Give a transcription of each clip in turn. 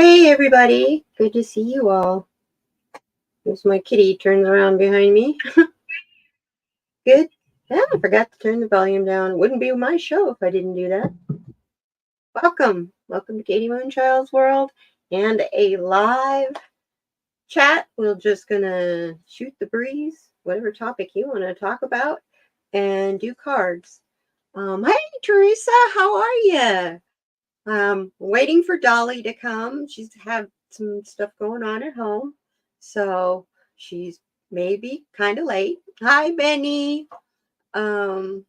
Hey everybody, good to see you all. There's my kitty turns around behind me. Good. Yeah, I forgot to turn the volume down. It wouldn't be my show if I didn't do that. Welcome. Welcome to Katie Moonchild's World and a live chat. We're just gonna shoot the breeze, whatever topic you want to talk about, and do cards. Hey Teresa, how are you? Waiting for Dolly to come. She's have some stuff going on at home, so she's maybe kind of late. Hi, Benny. Um,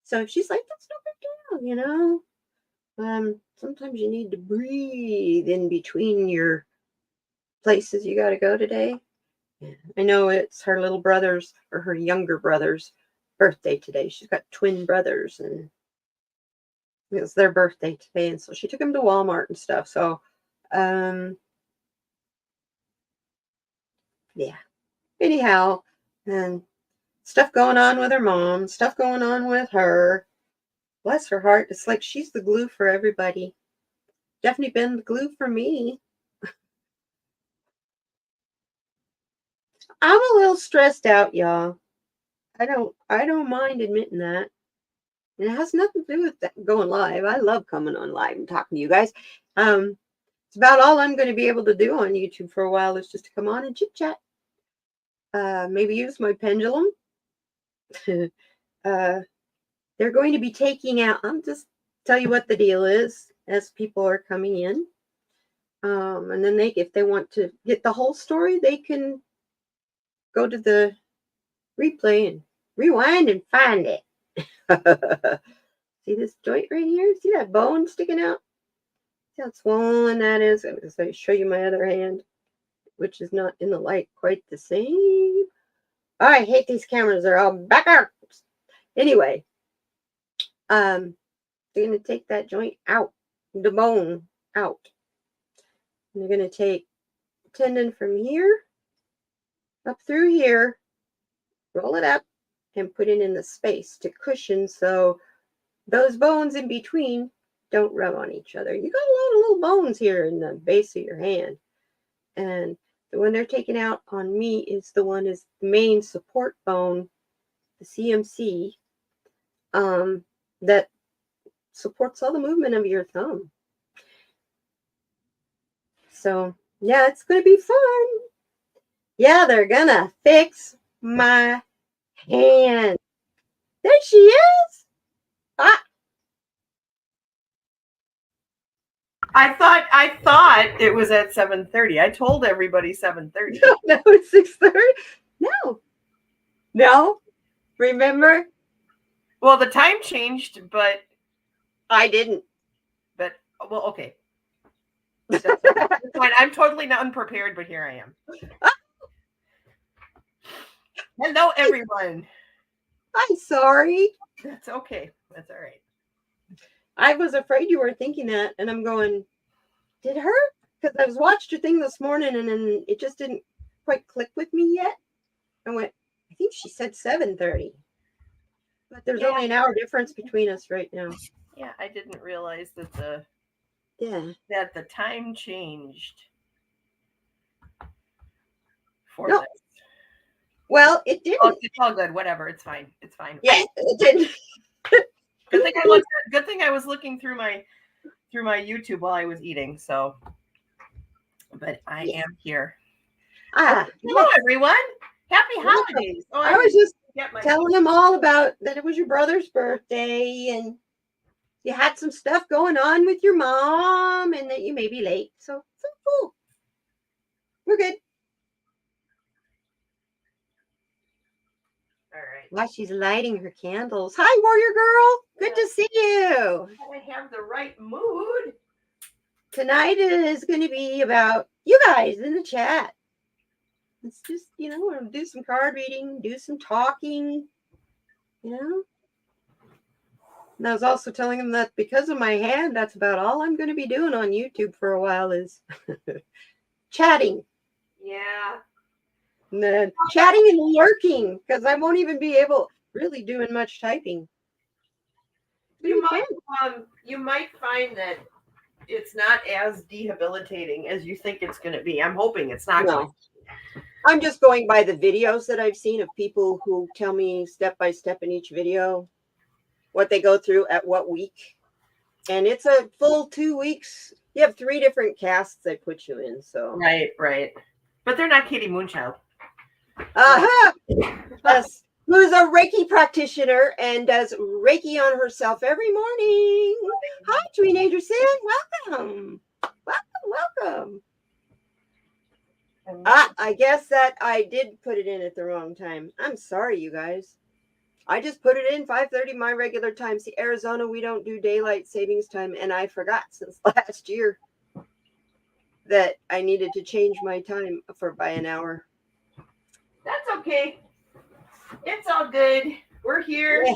so she's like, that's no big deal, you know. Sometimes you need to breathe in between your places you got to go today. I know it's her little brother's or her younger brother's birthday today. She's got twin brothers, and it was their birthday today, and so she took them to Walmart and stuff. So, yeah. Anyhow, and stuff going on with her mom, stuff going on with her. Bless her heart. It's like she's the glue for everybody. Definitely been the glue for me. I'm a little stressed out, y'all. I don't mind admitting that. And it has nothing to do with that going live. I love coming on live and talking to you guys. It's about all I'm going to be able to do on YouTube for a while is just to come on and chit chat. Maybe use my pendulum. They're going to be taking out, I'll just tell you what the deal is as people are coming in. And then if they want to get the whole story, they can go to the replay and rewind and find it. See this joint right here? See that bone sticking out? See how swollen that is? I'm going to show you my other hand, which is not in the light quite the same. Oh, I hate these cameras. They're all back out. Anyway, they're going to take that joint out, the bone out. And they're going to take the tendon from here up through here, roll it up, and put it in the space to cushion so those bones in between don't rub on each other. You got a lot of little bones here in the base of your hand. And the one they're taking out on me is the main support bone, the CMC, that supports all the movement of your thumb. So, yeah, it's going to be fun. Yeah, they're going to fix my hand. There she is. Ah. I thought it was at 7:30. I told everybody 7:30. No, it's 6:30. No. Remember? Well, the time changed, but I didn't. But well, okay. That's fine. I'm totally not unprepared, but here I am. Hello, everyone. I'm sorry. That's okay. That's all right. I was afraid you were thinking that, and I'm going, did her? Because I was watched your thing this morning, and then it just didn't quite click with me yet. I went, I think she said 7:30. But there's only an hour difference between us right now. Yeah, I didn't realize that the time changed for this. Well, it didn't. Oh, it's all good. Whatever. It's fine. It's fine. Yeah, it didn't. Good thing I was looking through my YouTube while I was eating. So, but I am here. Hello, everyone. Happy holidays. Oh, I was just telling them all about that it was your brother's birthday and you had some stuff going on with your mom and that you may be late. So cool. We're good. All right. While she's lighting her candles. Hi, Warrior Girl. Good to see you. I have the right mood. Tonight is going to be about you guys in the chat. Let's just, we'll do some card reading, do some talking, And I was also telling him that because of my hand, that's about all I'm going to be doing on YouTube for a while is chatting. Yeah. And then chatting and lurking because I won't even be really doing much typing. You might find that it's not as debilitating as you think it's going to be. I'm hoping it's not. No. I'm just going by the videos that I've seen of people who tell me step by step in each video what they go through at what week. And it's a full 2 weeks. You have 3 different casts they put you in. So Right. But they're not Katie Moonchild. Uh-huh. Yes. Who's a Reiki practitioner and does Reiki on herself every morning. Hi, Teenager Sin. Welcome. Welcome. I guess that I did put it in at the wrong time. I'm sorry, you guys. I just put it in 5:30 my regular time. See, Arizona, we don't do daylight savings time, and I forgot since last year that I needed to change my time by an hour. That's okay. It's all good. We're here. Yeah.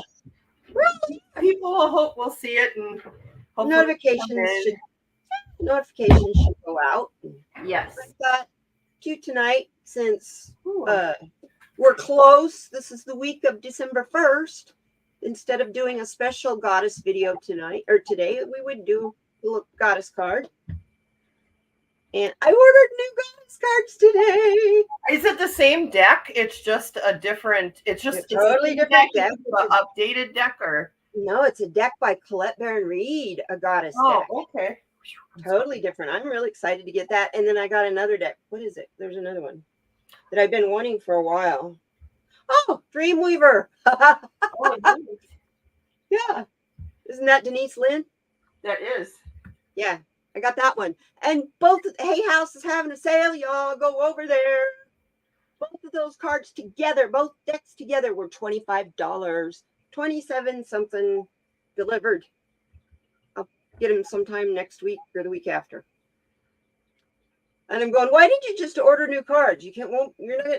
People will hope we'll see it, and notifications should go out. Yes. I thought to tonight, since we're close. This is the week of December 1st. Instead of doing a special goddess video tonight or today, we would do a goddess card. And I ordered new goddess cards today. Is it the same deck? It's just a different. It's totally different deck. An updated deck, or no? It's a deck by Colette Baron Reed, a goddess deck. Oh, okay. Totally different. I'm really excited to get that. And then I got another deck. What is it? There's another one that I've been wanting for a while. Oh, Dreamweaver. Yeah. Isn't that Denise Lynn? That is. Yeah, I got that one. And both Hay House is having a sale. Y'all go over there. Both of those cards together, both decks together were $25. 27 something delivered. I'll get them sometime next week or the week after. And I'm going, why didn't you just order new cards? You're not.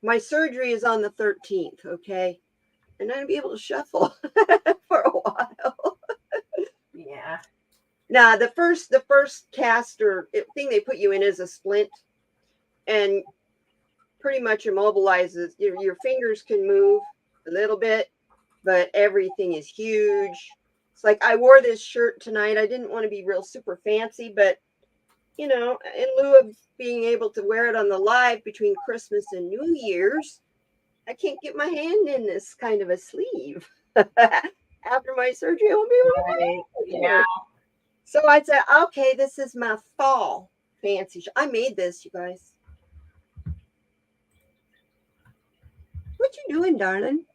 My surgery is on the 13th, okay? And I'm going to be able to shuffle for a while. Yeah. Now, the first cast or thing they put you in is a splint. And pretty much immobilizes. Your fingers can move a little bit, but everything is huge. It's like I wore this shirt tonight. I didn't want to be real super fancy, but in lieu of being able to wear it on the live between Christmas and New Year's, I can't get my hand in this kind of a sleeve. After my surgery, I won't be able to wear it. Yeah. So I said, okay, this is my fall fancy. I made this, you guys. What you doing, darling?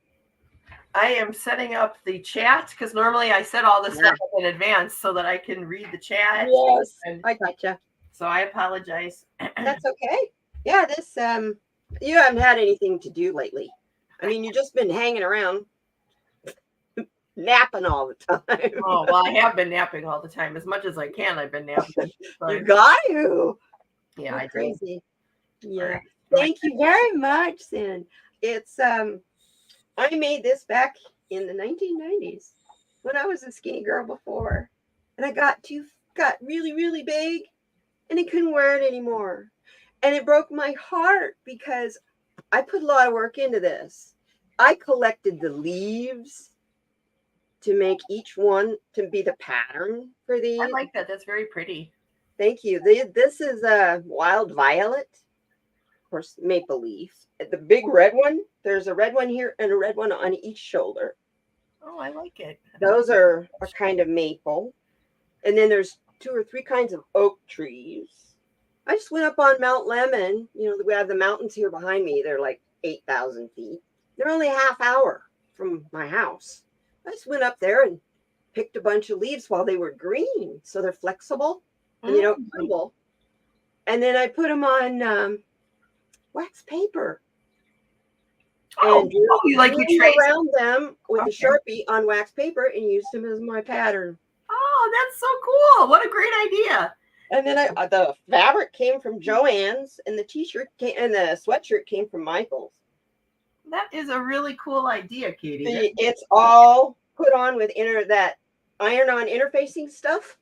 I am setting up the chat because normally I set all this stuff up in advance so that I can read the chat. Yes, I gotcha. So I apologize. That's okay. Yeah, this you haven't had anything to do lately. I mean, you've just been hanging around, napping all the time. Oh, well, I have been napping all the time. As much as I can, I've been napping. You got to. Yeah, I crazy. Yeah. Right. Thank you very much, Sin. It's I made this back in the 1990s when I was a skinny girl before, and I got really, really big, and I couldn't wear it anymore, and it broke my heart because I put a lot of work into this. I collected the leaves to make each one to be the pattern for these. I like that. That's very pretty. Thank you. This is a wild violet, of course, maple leaf. The big red one, there's a red one here and a red one on each shoulder. Oh, I like it. Those are a kind of maple. And then there's 2 or 3 kinds of oak trees. I just went up on Mount Lemmon. We have the mountains here behind me. They're like 8,000 feet. They're only a half hour from my house. I just went up there and picked a bunch of leaves while they were green. So they're flexible and they don't crumble. And then I put them on wax paper. And you trace around them with a Sharpie on wax paper and used them as my pattern. Oh, that's so cool. What a great idea. And then the fabric came from Joann's and the t-shirt and the sweatshirt came from Michael's. That is a really cool idea, Katie. It's all put on with that iron-on interfacing stuff.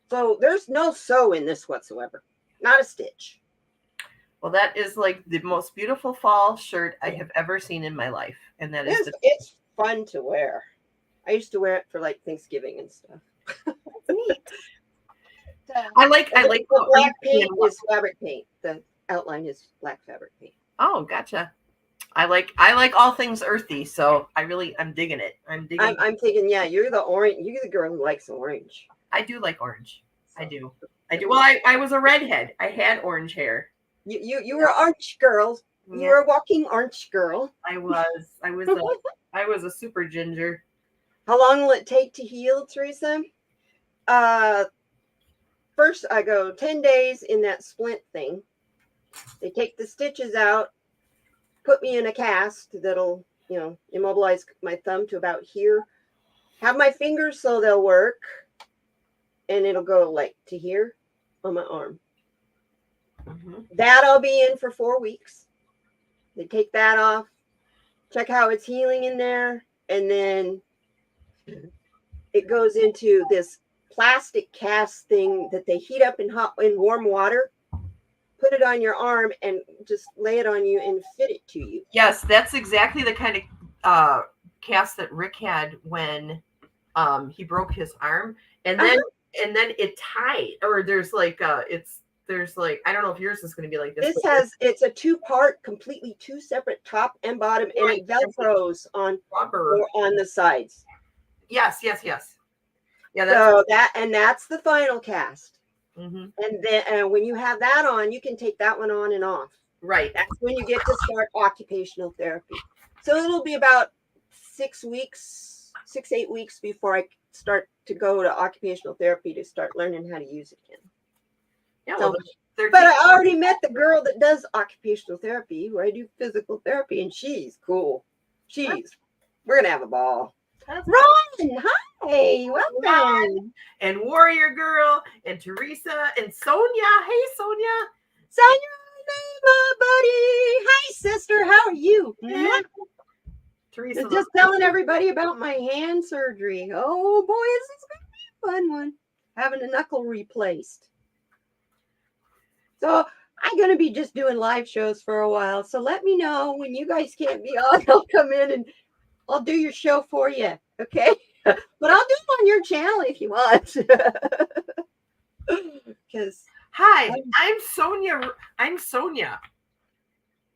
So there's no sew in this whatsoever. Not a stitch. Well, that is like the most beautiful fall shirt I have ever seen in my life. And that is it's fun to wear. I used to wear it for like Thanksgiving and stuff. Neat. I like the black paint is fabric paint. The outline is black fabric paint. Oh, gotcha. I like all things earthy, so I'm digging it. I'm thinking, yeah, you're the girl who likes orange. I do like orange. So. I do. Well, I was a redhead. I had orange hair. You were an orange girl. You were a walking orange girl. I was a super ginger. How long will it take to heal, Teresa? First I go 10 days in that splint thing. They take the stitches out, put me in a cast that'll, immobilize my thumb to about here. Have my fingers so they'll work. And it'll go like to here on my arm. Mm-hmm. That I'll be in for 4 weeks. They take that off, check how it's healing in there, and then it goes into this plastic cast thing that they heat up in warm water. Put it on your arm and just lay it on you and fit it to you. Yes, that's exactly the kind of cast that Rick had when he broke his arm, and then it tied. Or there's like I don't know if yours is going to be like this. It's a 2-part, completely 2 separate top and bottom, and it velcros on rubber on the sides. Yes. Yeah. That's the final cast. Mm-hmm. And then when you have that on, you can take that one on and off. Right. That's when you get to start occupational therapy. So it'll be about 6 weeks, 8 weeks before I start to go to occupational therapy to start learning how to use it again. Yeah, but I already met the girl that does occupational therapy, where I do physical therapy, and she's cool. We're gonna have a ball. Ron, hi, welcome. Ron, and Warrior Girl, and Teresa, and Sonia. Hey, Sonia. Sonia, my buddy. Hi, sister. How are you? Yeah. Teresa, just telling everybody about my hand surgery. Oh boy, this is gonna be a fun one. Having a knuckle replaced. So I'm going to be just doing live shows for a while. So let me know when you guys can't be on. I'll come in and I'll do your show for you. Okay. But I'll do it on your channel if you want. Because hi, I'm Sonia.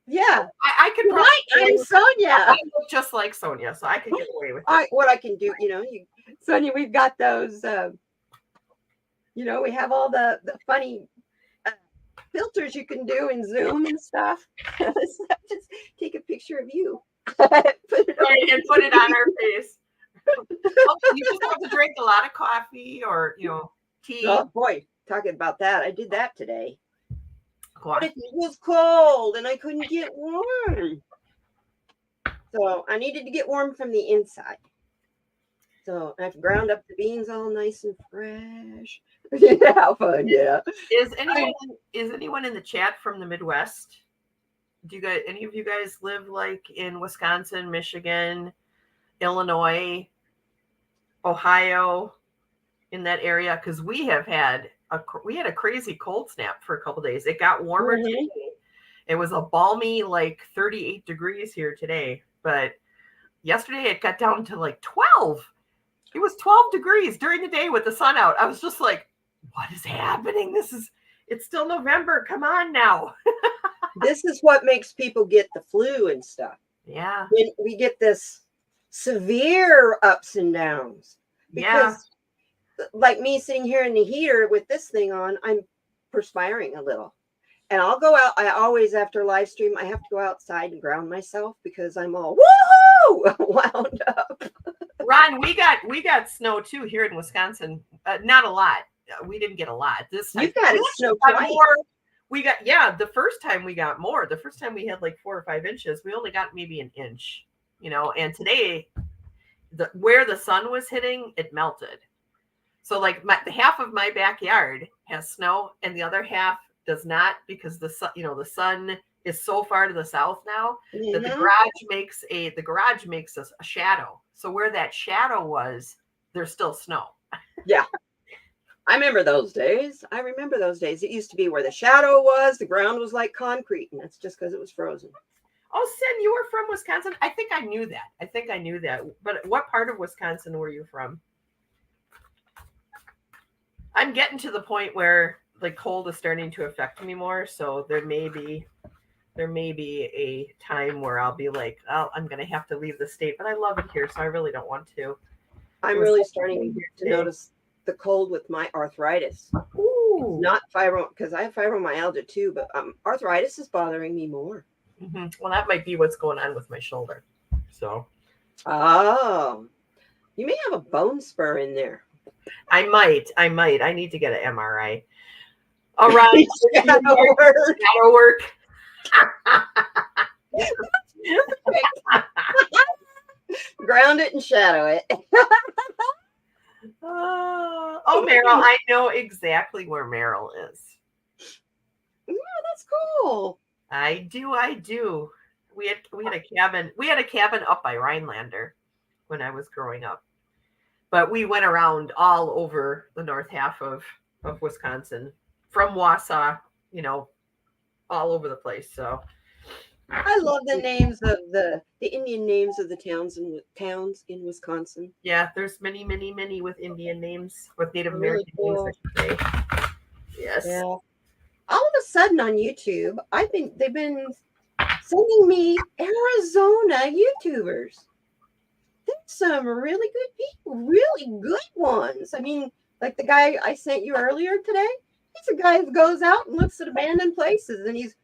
Yeah. I could probably. I'm Sonia. I look just like Sonia, so I could get away with it. What I can do, Sonia, we've got those, we have all the funny filters you can do in Zoom and stuff. Just take a picture of you. Put it on our face. You just have to drink a lot of coffee or tea. Oh boy, talking about that. I did that today. But it was cold and I couldn't get warm. So I needed to get warm from the inside. So I have to ground up the beans all nice and fresh. Yeah, how fun, yeah. Is anyone in the chat from the Midwest? Do you guys, any of you guys live like in Wisconsin, Michigan, Illinois, Ohio, in that area? Because we had a crazy cold snap for a couple of days. It got warmer today. It was a balmy 38 degrees here today, but yesterday it got down to 12. It was 12 degrees during the day with the sun out. I was just like, what is happening? It's still November. Come on now. This is what makes people get the flu and stuff. Yeah. We get this severe ups and downs. Because like me sitting here in the heater with this thing on, I'm perspiring a little. And I'll go out. I always, after live stream, I have to go outside and ground myself because I'm all woohoo wound up. Ron, we got snow too here in Wisconsin. Not a lot. We didn't get a lot this time. You got snow twice. We got the first time we got more. The first time we had 4 or 5 inches. We only got maybe an inch. And today, where the sun was hitting, it melted. So the half of my backyard has snow, and the other half does not, because the sun is so far to the south now that the garage makes us a shadow. So where that shadow was, there's still snow. Yeah. I remember those days. It used to be where the shadow was, the ground was like concrete, and that's just because it was frozen. Oh, Sin, you were from Wisconsin? I think I knew that. But what part of Wisconsin were you from? I'm getting to the point where like cold is starting to affect me more. So there may be a time where I'll be like, oh, I'm gonna have to leave the state, but I love it here, so I really don't want to. It I'm was really so starting cold here to today. notice the cold with my arthritis. It's Ooh. not fibro because I have fibromyalgia too, but arthritis is bothering me more. Well, that might be what's going on with my shoulder. So Oh, you may have a bone spur in there. I might. I need to get an MRI. All right. Shadow work. Shadow work. Ground it and shadow it. Oh, Meryl, I know exactly where Meryl is. Yeah, that's cool. I do. We had a cabin up by Rhinelander when I was growing up. But we went around all over the north half of Wisconsin, from Wausau, all over the place. So I love the names of the Indian names of the towns in Wisconsin. yeah, there's many with Indian names, with Native Really American names, cool. I should say. Yes. Yeah. All of a sudden on YouTube, they've been sending me Arizona YouTubers. There's some really good people, really good ones. I mean, like the guy I sent you earlier today, he's a guy who goes out and looks at abandoned places, and he's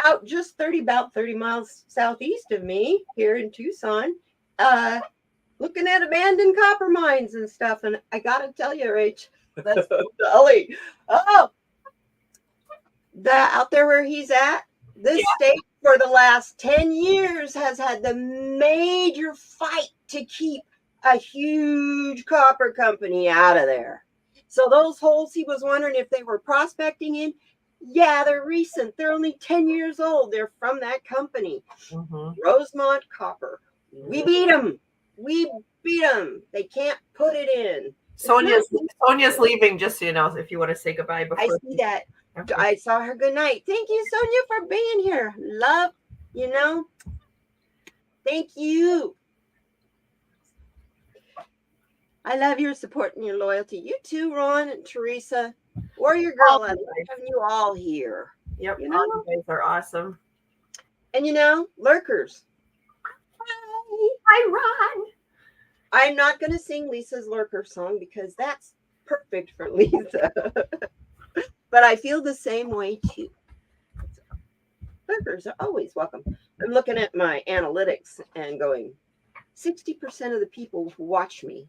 out just about 30 miles southeast of me here in Tucson, looking at abandoned copper mines and stuff. And I gotta tell you, Rach, that's Dolly. Oh, that out there where he's at, this state for the last 10 years has had the major fight to keep a huge copper company out of there. So those holes he was wondering if they were prospecting in, yeah, they're recent. They're only 10 years old. They're from that company, Rosemont Copper. We beat them. They can't put it in. Sonia's leaving, just so you know, if you want to say goodbye before. I see that. Okay. I saw her. Good night. Thank you, Sonia, for being here. Love, Thank you. I love your support and your loyalty. You too, Ron and Teresa. Warrior Girl, I love having you all here. Yep, you guys are awesome. And lurkers. Hi, Ron. I'm not going to sing Lisa's lurker song because that's perfect for Lisa. But I feel the same way too. Lurkers are always welcome. I'm looking at my analytics and going, 60% of the people who watch me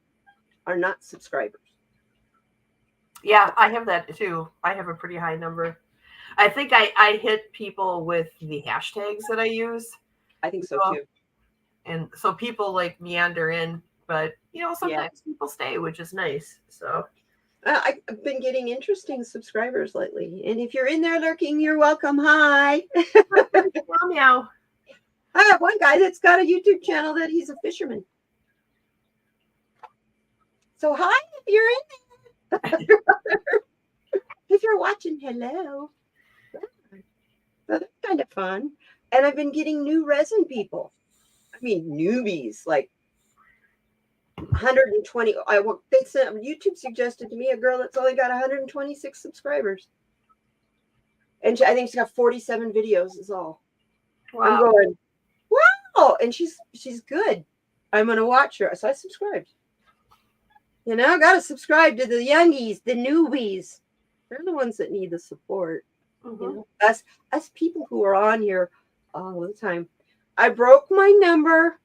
are not subscribers. Yeah, I have that too. I have a pretty high number. I think I hit people with the hashtags that I use. I think so too. And so people like meander in, but sometimes people stay, which is nice. So I've been getting interesting subscribers lately. And if you're in there lurking, you're welcome. Hi. Meow. I have one guy that's got a YouTube channel that he's a fisherman. So hi, if you're in there. If you're watching, hello. So that's kind of fun. And I've been getting new resin people. I mean, newbies, like 120. YouTube suggested to me a girl that's only got 126 subscribers. And I think she's got 47 videos is all. Wow. I'm going, wow. And she's good. I'm going to watch her. So I subscribed. I got to subscribe to the youngies, the newbies. They're the ones that need the support. Us people who are on here all the time. I broke my number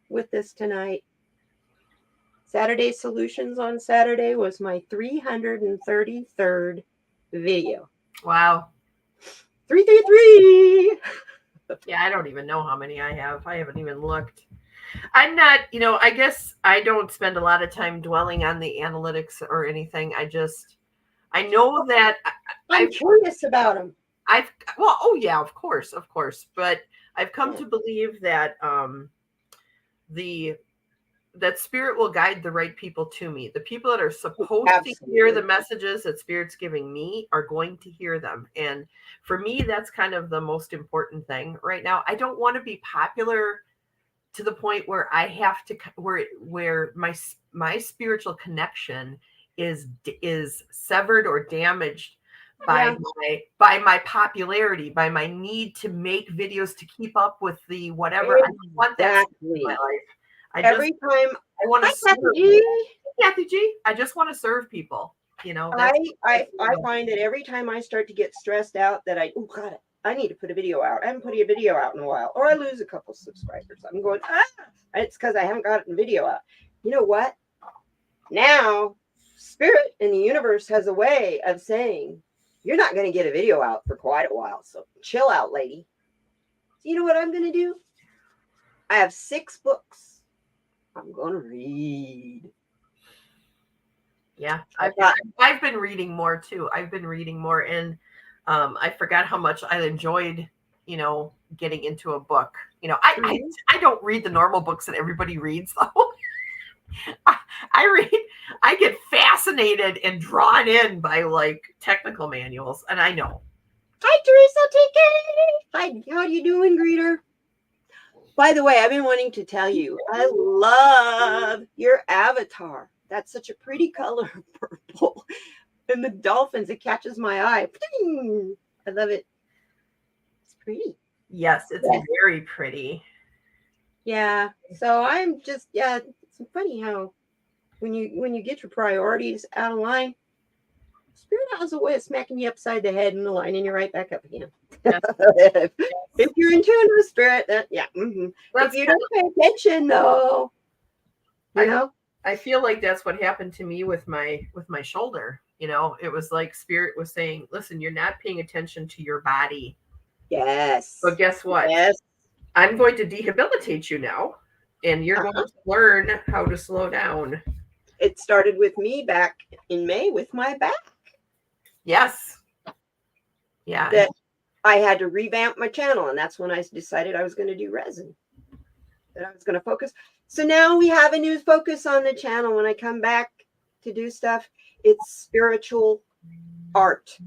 with this tonight. Saturday Solutions on Saturday was my 333rd video. Wow. 333. Yeah, I don't even know how many I have. I haven't even looked. I'm not, I guess I don't spend a lot of time dwelling on the analytics or anything. I know that I'm curious about them. Of course. But I've come to believe that that Spirit will guide the right people to me. The people that are supposed to hear the messages that Spirit's giving me are going to hear them. And for me, that's kind of the most important thing right now. I don't want to be popular to the point where I have to, where my spiritual connection is severed or damaged by my popularity, by my need to make videos to keep up with the whatever. I don't want that in my life. Every time I want to Hi, Kathy G. I just want to serve people. You know, I find that every time I start to get stressed out that I need to put a video out. I haven't put a video out in a while, or I lose a couple subscribers. I'm going, it's because I haven't gotten video out. You know what? Now, Spirit in the universe has a way of saying, you're not going to get a video out for quite a while. So chill out, lady. So you know what I'm going to do? I have 6 books I'm going to read. Yeah, I've been reading more too. I've been reading more, and I forgot how much I enjoyed, getting into a book. I don't read the normal books that everybody reads though. I get fascinated and drawn in by like technical manuals, and I know. Hi, Teresa TK. Hi, how you doing, greeter? By the way, I've been wanting to tell you, I love your avatar. That's such a pretty color of purple. And the dolphins, it catches my eye. I love it. It's pretty. Yes, it's very pretty. Yeah. So I'm just, it's funny how when you get your priorities out of line, Spirit has a way of smacking you upside the head and aligning you right back up again. If you're in tune with Spirit, if you don't pay attention, though, I feel like that's what happened to me with my shoulder. It was like Spirit was saying, "Listen, you're not paying attention to your body." Yes. But guess what? Yes. I'm going to dehabilitate you now, and you're going to learn how to slow down. It started with me back in May with my back. Yes. Yeah. That I had to revamp my channel, and that's when I decided I was going to do resin. That I was going to focus. So now we have a new focus on the channel. When I come back to do stuff, it's spiritual art.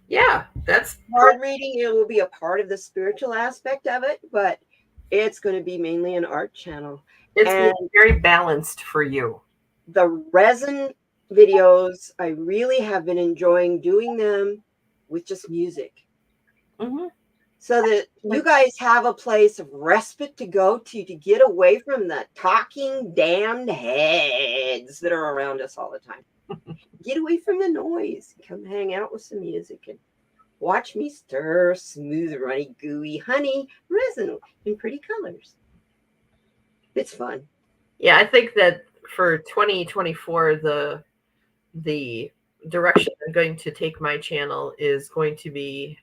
Yeah, that's card reading. It will be a part of the spiritual aspect of it, but it's going to be mainly an art channel. It's very balanced for you. The resin videos, I really have been enjoying doing them with just music. Mm-hmm. So that you guys have a place of respite to go to get away from the talking damned heads that are around us all the time. Get away from the noise. Come hang out with some music and watch me stir smooth, runny, gooey honey resin in pretty colors. It's fun. Yeah, I think that for 2024, the direction I'm going to take my channel is going to be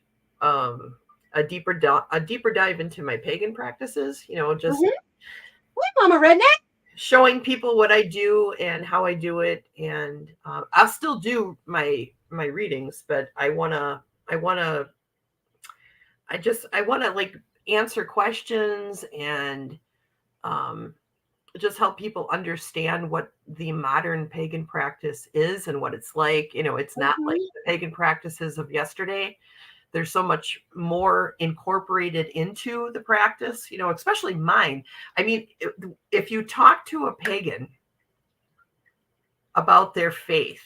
a deeper dive into my pagan practices. Just Mama Redneck, showing people what I do and how I do it, and I'll still do my readings, but I want to like answer questions and just help people understand what the modern pagan practice is and what it's like. It's not like the pagan practices of yesterday. There's so much more incorporated into the practice, especially mine. I mean, if you talk to a pagan about their faith,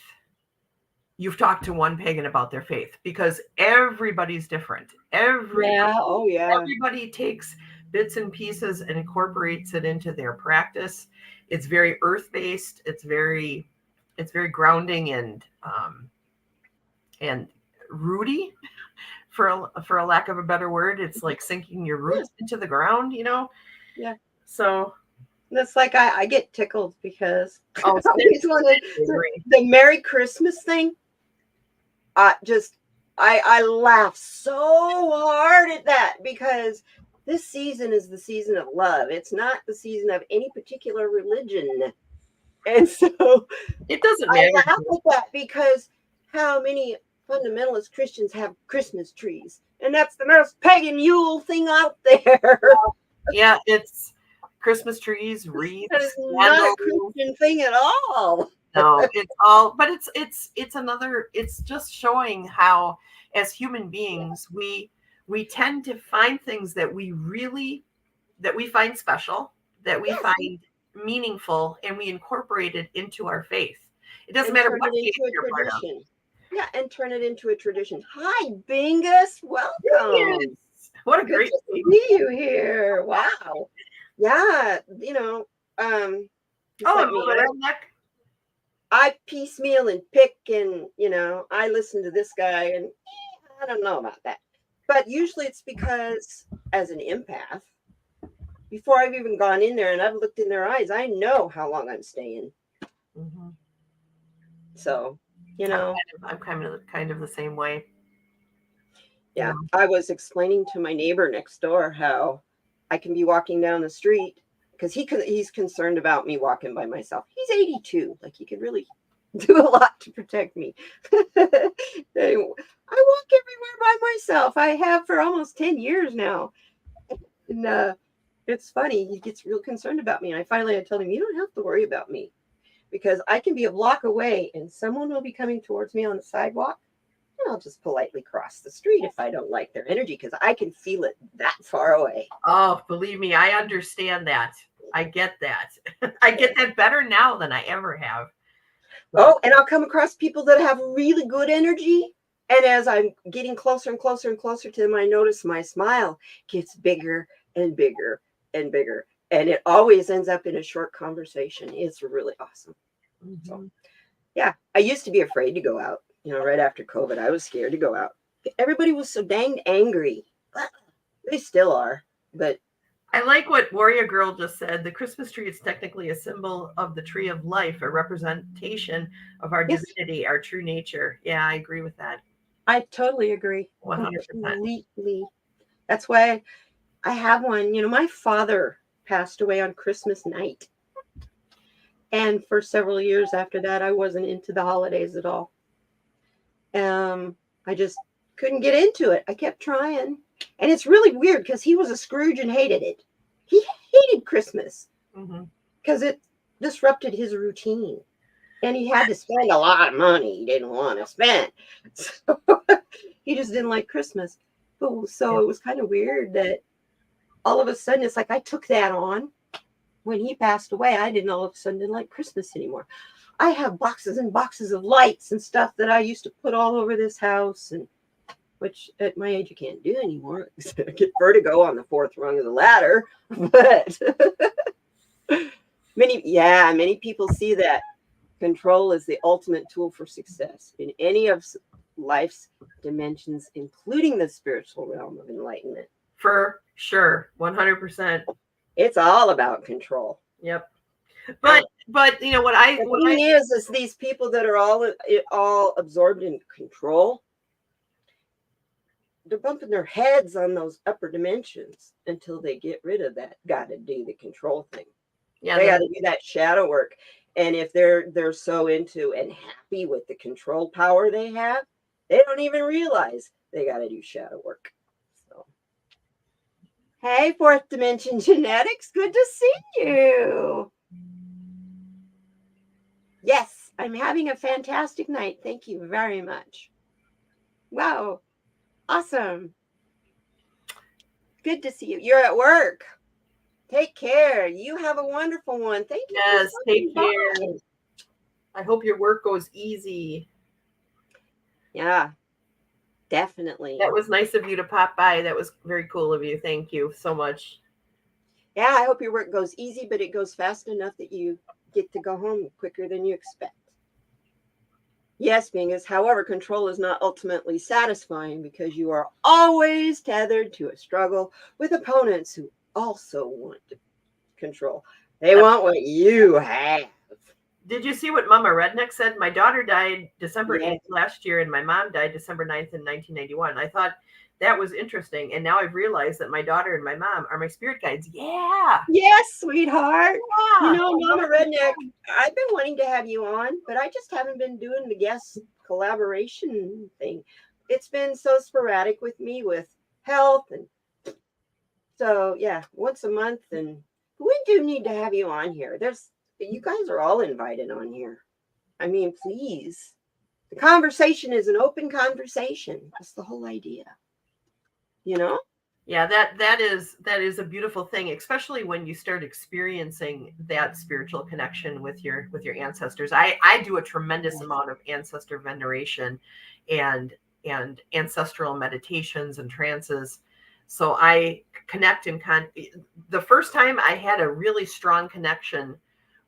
you've talked to one pagan about their faith, because everybody's different. Everybody takes bits and pieces and incorporates it into their practice. It's very earth-based. It's very grounding and rooty, for a lack of a better word. It's like sinking your roots into the ground, Yeah. So that's like I get tickled because I always wanted the Merry Christmas thing. I laugh so hard at that, because this season is the season of love. It's not the season of any particular religion. And so it doesn't matter. I laugh at that, because how many fundamentalist Christians have Christmas trees? And that's the most pagan Yule thing out there. Yeah, it's Christmas trees, wreaths. That is not a Christian thing at all. No, it's all, but it's another, it's just showing how, as human beings, we tend to find things that we find special, that we find meaningful, and we incorporate it into our faith. It doesn't and matter turn what it camp into a you're part of. tradition. Yeah, and turn it into a tradition. Hi, Bingus. Welcome. Yes. What a Good great to name. see you here. Wow. Yeah, just Oh, like and me. Mama Redneck. I piecemeal and pick, and I listen to this guy, and I don't know about that. But usually it's because, as an empath, before I've even gone in there and I've looked in their eyes, I know how long I'm staying. Mm-hmm. So, I'm kind of the same way. yeah, I was explaining to my neighbor next door how I can be walking down the street because he's concerned about me walking by myself. He's 82, like he could really do a lot to protect me. I walk everywhere by myself. I have for almost 10 years now. And it's funny, he gets real concerned about me. And I told him, you don't have to worry about me because I can be a block away and someone will be coming towards me on the sidewalk. And I'll just politely cross the street if I don't like their energy because I can feel it that far away. Oh, believe me, I understand that. I get that. I get that better now than I ever have. Oh, and I'll come across people that have really good energy. And as I'm getting closer and closer and closer to them, I notice my smile gets bigger and bigger and bigger. And it always ends up in a short conversation. It's really awesome. Mm-hmm. So, yeah, I used to be afraid to go out. Right after COVID, I was scared to go out. Everybody was so dang angry. They still are, but I like what Warrior Girl just said. The Christmas tree is technically a symbol of the tree of life, a representation of our divinity, our true nature. Yeah, I agree with that. I totally agree. 100%. Completely. That's why I have one. My father passed away on Christmas night. And for several years after that, I wasn't into the holidays at all. I just couldn't get into it. I kept trying. And it's really weird because he was a Scrooge and hated it. He hated Christmas because it disrupted his routine. And he had to spend a lot of money he didn't want to spend. So he just didn't like Christmas. So it was kind of weird that all of a sudden it's like I took that on. When he passed away, I didn't all of a sudden didn't like Christmas anymore. I have boxes and boxes of lights and stuff that I used to put all over this house, and which at my age you can't do anymore. I get vertigo on the fourth rung of the ladder. But many people see that control is the ultimate tool for success in any of life's dimensions, including the spiritual realm of enlightenment. For sure, 100%. It's all about control. Yep. But what the thing is these people that are all absorbed in control, they're bumping their heads on those upper dimensions until they get rid of that. Got to do the control thing. Yeah, they got to do that shadow work. And if they're so into and happy with the control power they have, they don't even realize they got to do shadow work. So, hey, fourth dimension genetics, good to see you. Yes, I'm having a fantastic night. Thank you very much. Wow. Awesome. Good to see you. You're at work. Take care. You have a wonderful one. Thank you. Yes, take care. I hope your work goes easy. Yeah, definitely. That was nice of you to pop by. That was very cool of you. Thank you so much. Yeah, I hope your work goes easy, but it goes fast enough that you get to go home quicker than you expect. Yes, Bingus. However, control is not ultimately satisfying because you are always tethered to a struggle with opponents who also want to control. They want what you have. Did you see what Mama Redneck said? My daughter died December 8th last year, and my mom died December 9th in 1991. I thought that was interesting. And now I've realized that my daughter and my mom are my spirit guides. Yeah. Yes, sweetheart. Yeah. Mama Redneck, I've been wanting to have you on, but I just haven't been doing the guest collaboration thing. It's been so sporadic with me with health. And so, yeah, once a month. And we do need to have you on here. You guys are all invited on here. I mean, please. The conversation is an open conversation. That's the whole idea. Yeah, that is a beautiful thing, especially when you start experiencing that spiritual connection with your ancestors. I do a tremendous amount of ancestor veneration and ancestral meditations and trances. So I connect and the first time I had a really strong connection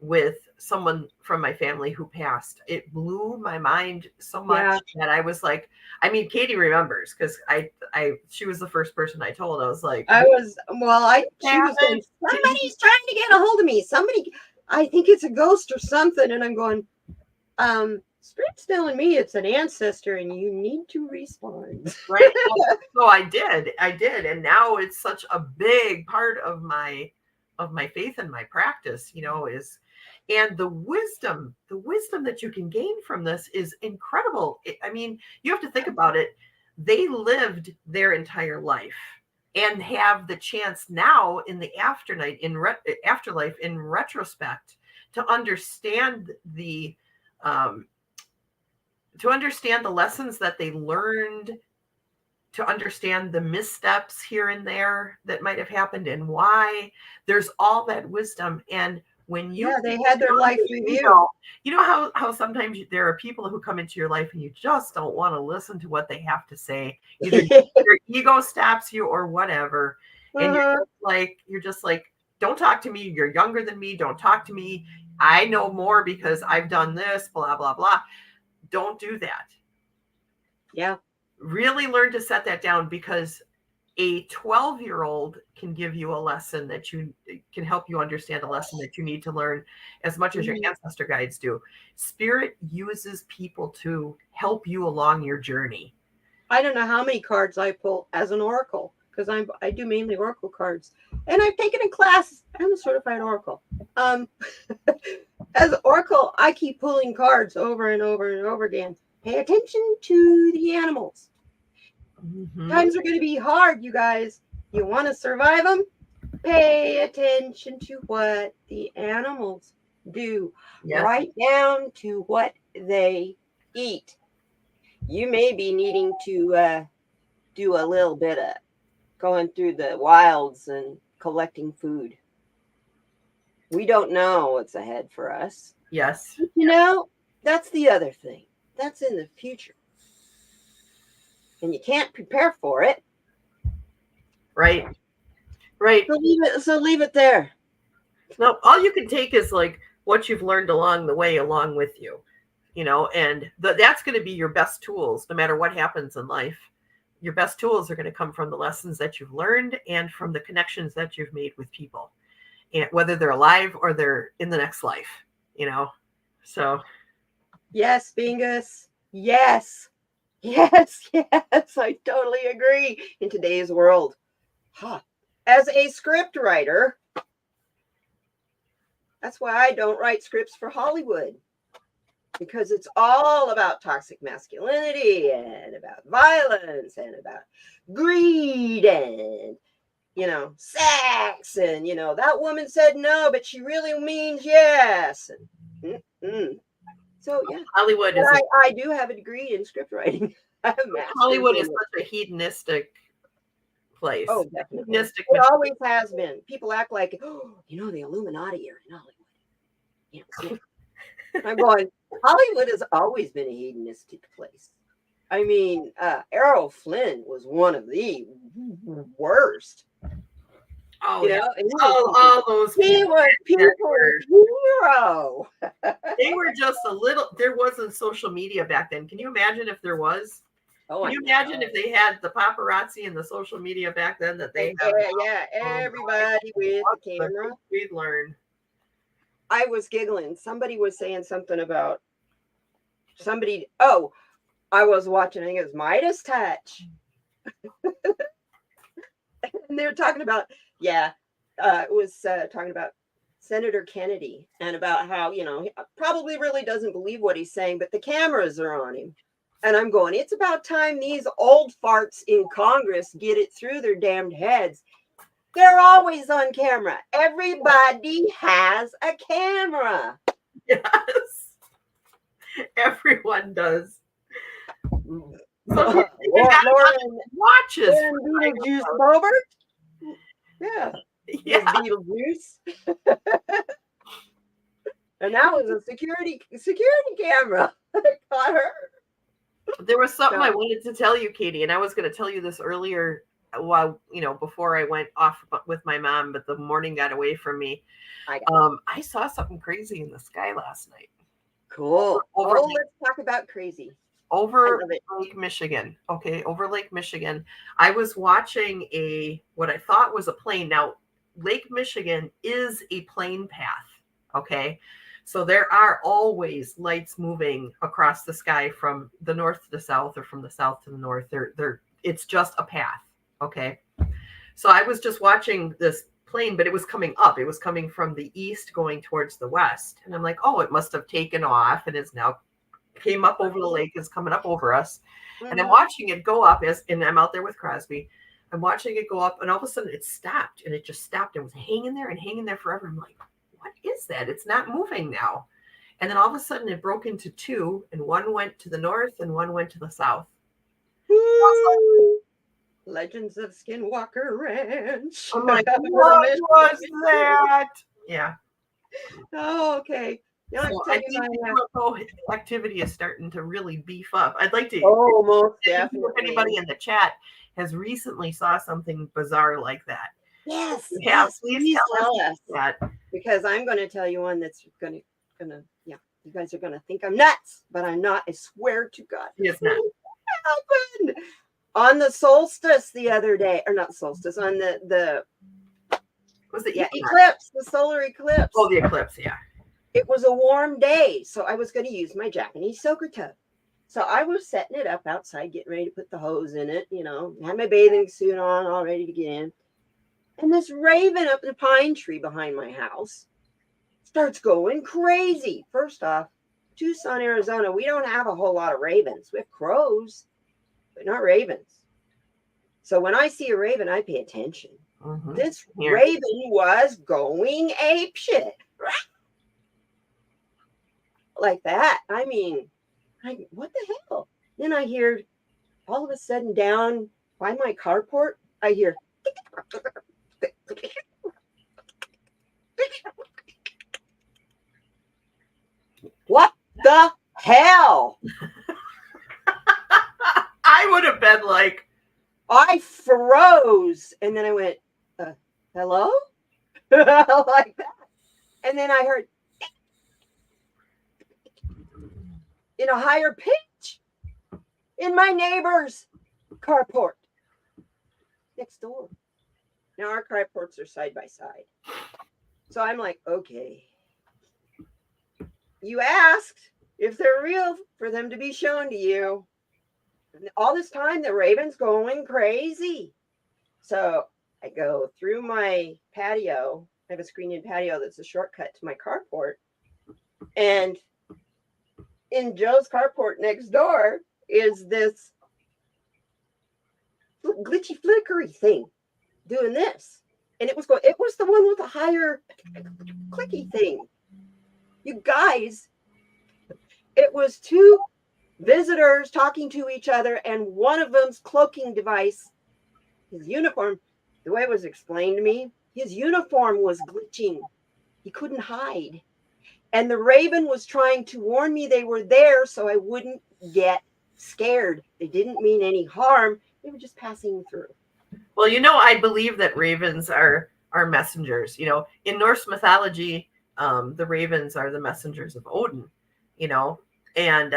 with someone from my family who passed, it blew my mind so much Yeah. that I was like, I mean, Katie remembers because she was the first person I told. I was like, She was going, somebody's trying to get a hold of me. Somebody, I think it's a ghost or something. And I'm going, Spirit's telling me it's an ancestor and you need to respond. right. So I did. And now it's such a big part of my faith and my practice, is, and the wisdom that you can gain from this is incredible. I mean, you have to think about it. They lived their entire life and have the chance now in the afterlife in retrospect to understand um, the lessons that they learned, to understand the missteps here and there that might have happened and why. There's all that wisdom. And when they had their life reviewed. You know how sometimes there are people who come into your life and you just don't want to listen to what they have to say. Either your ego stops you or whatever. And you're just like, don't talk to me. You're younger than me. Don't talk to me. I know more because I've done this, blah, blah, blah. Don't do that. Yeah. Really learn to set that down, because a 12-year-old can give you a lesson that can help you understand a lesson that you need to learn as much as your ancestor guides do. Spirit uses people to help you along your journey. I don't know how many cards I pull as an oracle, because I do mainly oracle cards, and I've taken a class. I'm a certified oracle. As an oracle, I keep pulling cards over and over and over again. Pay attention to the animals. Mm-hmm. Times are going to be hard, you guys. You want to survive them? Pay attention to what the animals do. Yes. Right down to what they eat. You may be needing to do a little bit of going through the wilds and collecting food. We don't know what's ahead for us. Yes. You know, that's the other thing. That's in the future. And you can't prepare for it. Right. Right. So leave it there. No, all you can take is like what you've learned along the way, along with you, and that's going to be your best tools, no matter what happens in life. Your best tools are going to come from the lessons that you've learned and from the connections that you've made with people, and whether they're alive or they're in the next life, so. Yes, Bingus. Yes. Yes. Yes. I totally agree in today's world. Huh. As a script writer, that's why I don't write scripts for Hollywood, because it's all about toxic masculinity and about violence and about greed and, sex. And, that woman said no, but she really means yes. And, so, yeah. Hollywood is. I do have a degree in script writing. Hollywood is such a hedonistic place. Oh, definitely. It always has been. People act like, the Illuminati are in Hollywood. I'm going, Hollywood has always been a hedonistic place. I mean, Errol Flynn was one of the worst. Oh, yeah. All those people were hero. They were just there wasn't social media back then. Can you imagine if there was? Can you imagine if they had the paparazzi and the social media back then that they had? Yeah, everybody with the camera. We'd learn. I was giggling. Somebody was saying something about I was watching, I think it was Midas Touch. And they were talking about, it was talking about Senator Kennedy and about how, he probably really doesn't believe what he's saying, but the cameras are on him. And I'm going, it's about time these old farts in Congress get it through their damned heads. They're always on camera. Everybody has a camera. Yes. Everyone does. Some people even got watches. Beetlejuice Bobert. Yeah. Yeah. Beetlejuice. And that was a security camera that caught her. There was something I wanted to tell you, Katie, and I was going to tell you this earlier while, before I went off with my mom, but the morning got away from me. I saw something crazy in the sky last night. Cool. Let's talk about crazy. Over Lake Michigan. Okay, over Lake Michigan. I was watching what I thought was a plane. Now, Lake Michigan is a plane path. Okay. So there are always lights moving across the sky from the north to the south or from the south to the north. It's just a path. Okay. So I was just watching this plane, but it was coming up. It was coming from the east going towards the west. And I'm like, oh, it must have taken off and is now came up over the lake, is coming up over us. Mm-hmm. And I'm watching it go up and I'm out there with Crosby. I'm watching it go up and all of a sudden it stopped and it just stopped and was hanging there forever. I'm like, what is that? It's not moving now. And then all of a sudden it broke into two and one went to the north and one went to the south. Legends of Skinwalker Ranch. I'm like, what was that? Yeah. Oh, okay. So I think the UFO activity is starting to really beef up. I'd like to most definitely. If anybody in the chat has recently saw something bizarre like that. Yes. Please tell us that. Because I'm going to tell you one that's gonna you guys are gonna think I'm nuts, but I'm not. I swear to God. It's not. What happened on the solstice the other day, or not solstice, on the was it eclipse, the solar eclipse. Oh, the eclipse, yeah. It was a warm day, so I was going to use my Japanese soaker tub. So I was setting it up outside, getting ready to put the hose in it, had my bathing suit on, all ready to get in. And this raven up in the pine tree behind my house starts going crazy. First off, Tucson, Arizona, we don't have a whole lot of ravens. We have crows, but not ravens. So when I see a raven, I pay attention. Mm-hmm. This raven was going apeshit. Like that. I mean, what the hell? Then I hear all of a sudden down by my carport, I hear what the hell? I would have been like, I froze. And then I went, hello? Like that. And then I heard in a higher pitch in my neighbor's carport next door. Now our carports are side by side. So I'm like, okay. You asked if they're real for them to be shown to you. And all this time, the raven's going crazy. So I go through my patio. I have a screened-in patio that's a shortcut to my carport. And in Joe's carport next door is this glitchy flickery thing doing this. And it was the one with the higher clicky thing. You guys, it was two visitors talking to each other, and one of them's cloaking device, his uniform, the way it was explained to me, his uniform was glitching. He couldn't hide. And the raven was trying to warn me they were there so I wouldn't get scared. They didn't mean any harm. They were just passing through. Well, I believe that ravens are messengers. In Norse mythology, the ravens are the messengers of Odin, and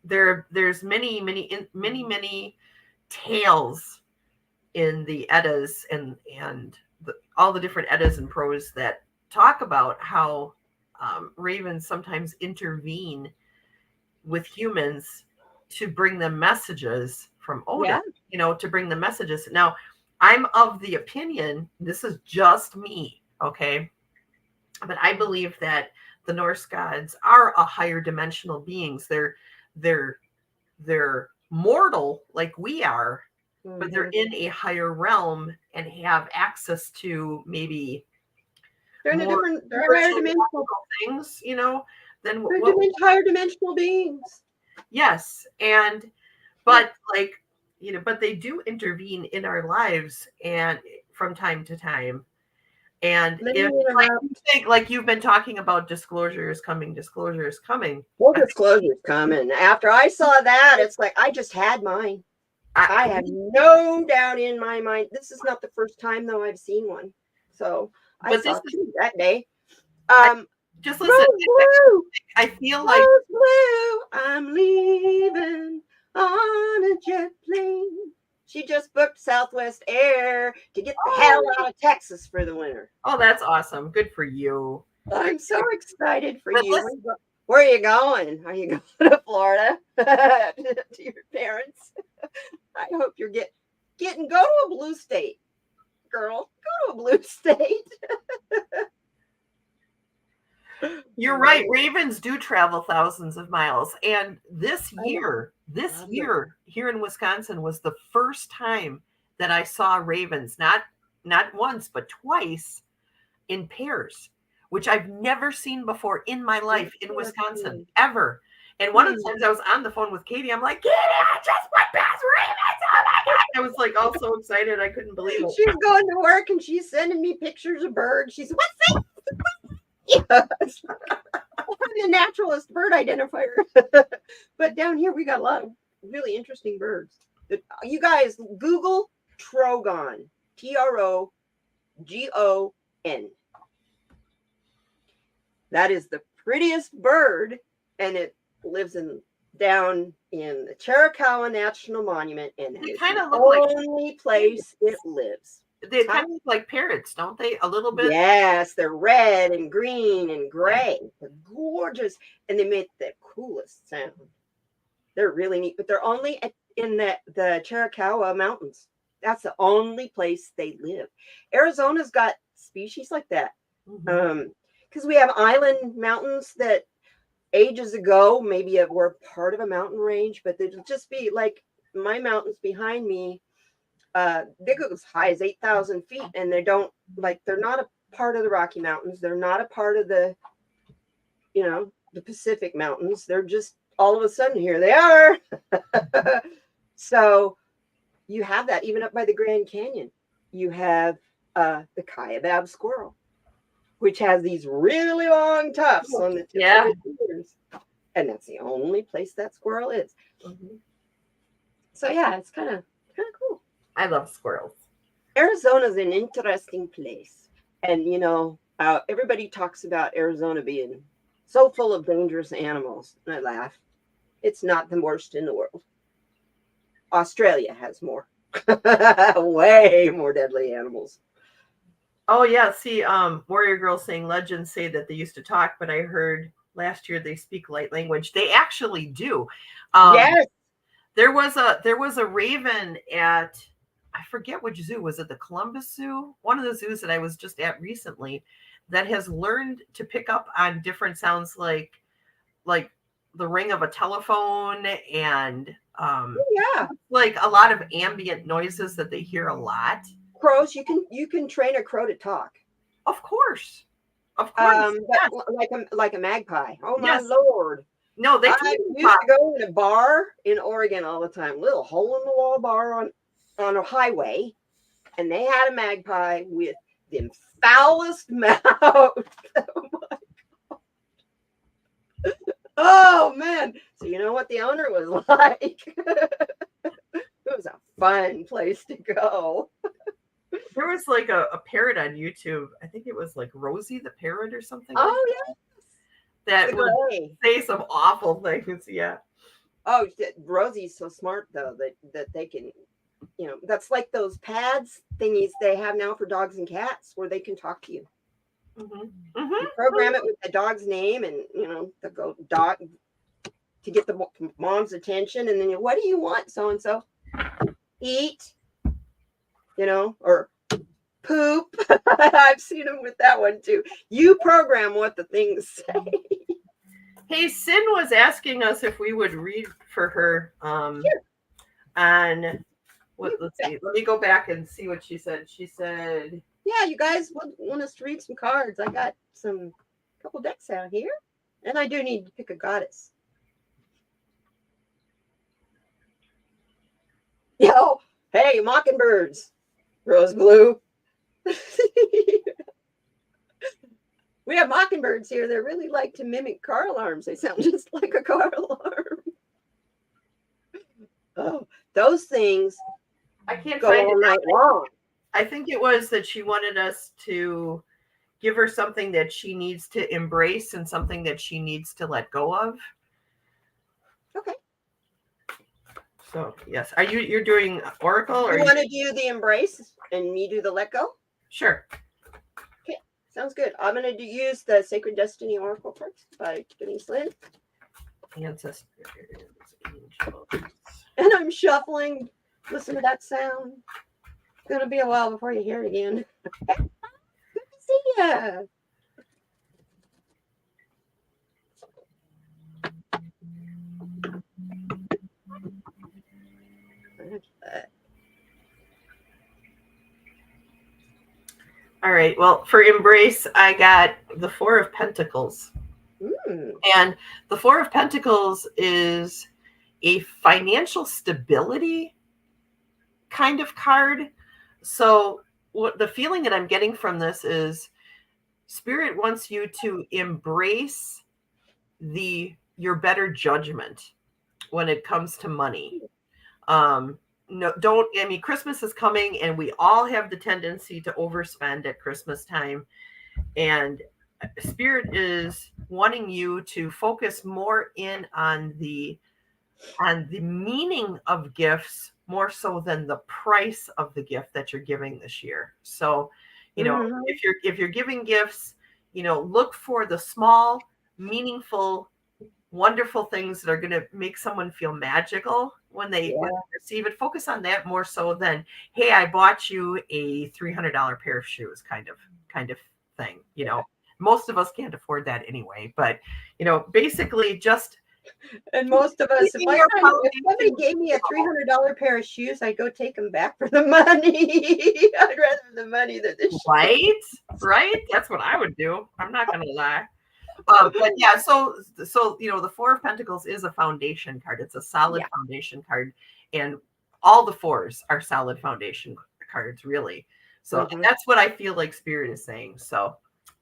there's many tales in the Eddas and all the different Eddas and prose that talk about how ravens sometimes intervene with humans to bring them messages from Odin, to bring them messages. Now, I'm of the opinion, this is just me, okay, but I believe that the Norse gods are a higher dimensional beings. They're mortal like we are, mm-hmm. but they're in a higher realm and have access to maybe they're higher dimensional things, than higher dimensional beings. Yes, but like but they do intervene in our lives and from time to time. And Let if me like you interrupt. think like you've been talking about disclosure is coming. Full disclosure's coming. After I saw that, it's like I just had mine. I have no doubt in my mind. This is not the first time though I've seen one. So I but saw this is two that day. just Rose listen. blue, I feel like rose blue. I'm leaving on a jet plane. She just booked Southwest Air to get the hell out of Texas for the winter. oh, that's awesome. Good for you. I'm so excited for But you. listen, Where are you going? Are you going to Florida to your parents? I hope you're getting go to a blue state, girl. Go to a blue state. you're right. Ravens do travel thousands of miles. And this year here in Wisconsin was the first time that I saw ravens, not once, but twice in pairs, which I've never seen before in my life in Wisconsin, ever. And one of the times I was on the phone with Katie, I'm like, Katie, I just went past ravens. Oh my God. I was like all so excited. I couldn't believe it. She's going to work and she's sending me pictures of birds. She's, what's that? Yes. I'm the naturalist bird identifier. But down here, we got a lot of really interesting birds. You guys Google Trogon, Trogon. That is the prettiest bird, and it lives down in the Chiricahua National Monument, and that is the only place it lives. They kind of look like parrots, don't they? A little bit. Yes, they're red and green and gray. They're gorgeous, and they make the coolest sound. They're really neat, but they're only in the Chiricahua Mountains. That's the only place they live. Arizona's got species like that. Because we have island mountains that ages ago maybe were part of a mountain range, but they'd just be like my mountains behind me. They go as high as 8,000 feet, and they're not a part of the Rocky Mountains. They're not a part of the Pacific Mountains. They're just all of a sudden here they are. So you have that even up by the Grand Canyon. You have the Kaibab squirrel, which has these really long tufts on the tip of its ears. And that's the only place that squirrel is. So yeah, it's kind of cool. I love squirrels. Arizona's an interesting place. And everybody talks about Arizona being so full of dangerous animals. And I laugh. It's not the worst in the world. Australia has more. Way more deadly animals. Oh yeah, see, Warrior Girl saying legends say that they used to talk, but I heard last year they speak light language. They actually do. Yes. There was a raven at, I forget which zoo. Was it the Columbus Zoo? One of the zoos that I was just at recently that has learned to pick up on different sounds like the ring of a telephone and like a lot of ambient noises that they hear a lot. Crows, you can train a crow to talk. Of course. Like a magpie. Oh my Lord. No, they I used to go in a bar in Oregon all the time, little hole in the wall bar on a highway, and they had a magpie with them foulest mouth. Oh my God. Oh man. So you know what the owner was like. It was a fun place to go. There was like a parrot on YouTube. I think it was like Rosie the parrot or something. Oh yeah. That would say some awful things. Yeah. Oh, Rosie's so smart though that they can, that's like those pads thingies they have now for dogs and cats where they can talk to you. You program it with the dog's name and the dog to get the mom's attention, and then what do you want, so and so? Eat, or poop. I've seen them with that one too. You program what the things say. Hey, Sin was asking us if we would read for her on what. Let's see. Let me go back and see what she said. She said, "Yeah, you guys want us to read some cards? I got couple decks out here, and I do need to pick a goddess." Yo, hey, mockingbirds. Rose blue. We have mockingbirds here that really like to mimic car alarms. They sound just like a car alarm. Oh, those things I can't go find all it. night long. I think it was that she wanted us to give her something that she needs to embrace and something that she needs to let go of. Okay. So yes, you're doing Oracle or You want to do the embrace and me do the let go? Sure. Okay, sounds good. I'm going to use the Sacred Destiny Oracle cards by Denise Lynn. Ancestors, angels. And I'm shuffling. Listen to that sound. It's going to be a while before you hear it again. Good to see ya. All right. Well, for embrace, I got the Four of Pentacles. And the Four of Pentacles is a financial stability kind of card. So what the feeling that I'm getting from this is Spirit wants you to embrace your better judgment when it comes to money. Christmas is coming and we all have the tendency to overspend at Christmas time. And Spirit is wanting you to focus more in on the meaning of gifts more so than the price of the gift that you're giving this year. So, if you're giving gifts, look for the small, meaningful, wonderful things that are going to make someone feel magical when they receive it. Focus on that more so than, hey, I bought you a $300 pair of shoes kind of thing. Most of us can't afford that anyway, but basically just. And most of us, if somebody gave me a $300 pair of shoes, I'd go take them back for the money. I'd rather the money than the shoes. Right. That's what I would do. I'm not going to lie. But yeah, so the Four of Pentacles is a foundation card. It's a solid foundation card, and all the fours are solid foundation cards, really. So and that's what I feel like Spirit is saying. So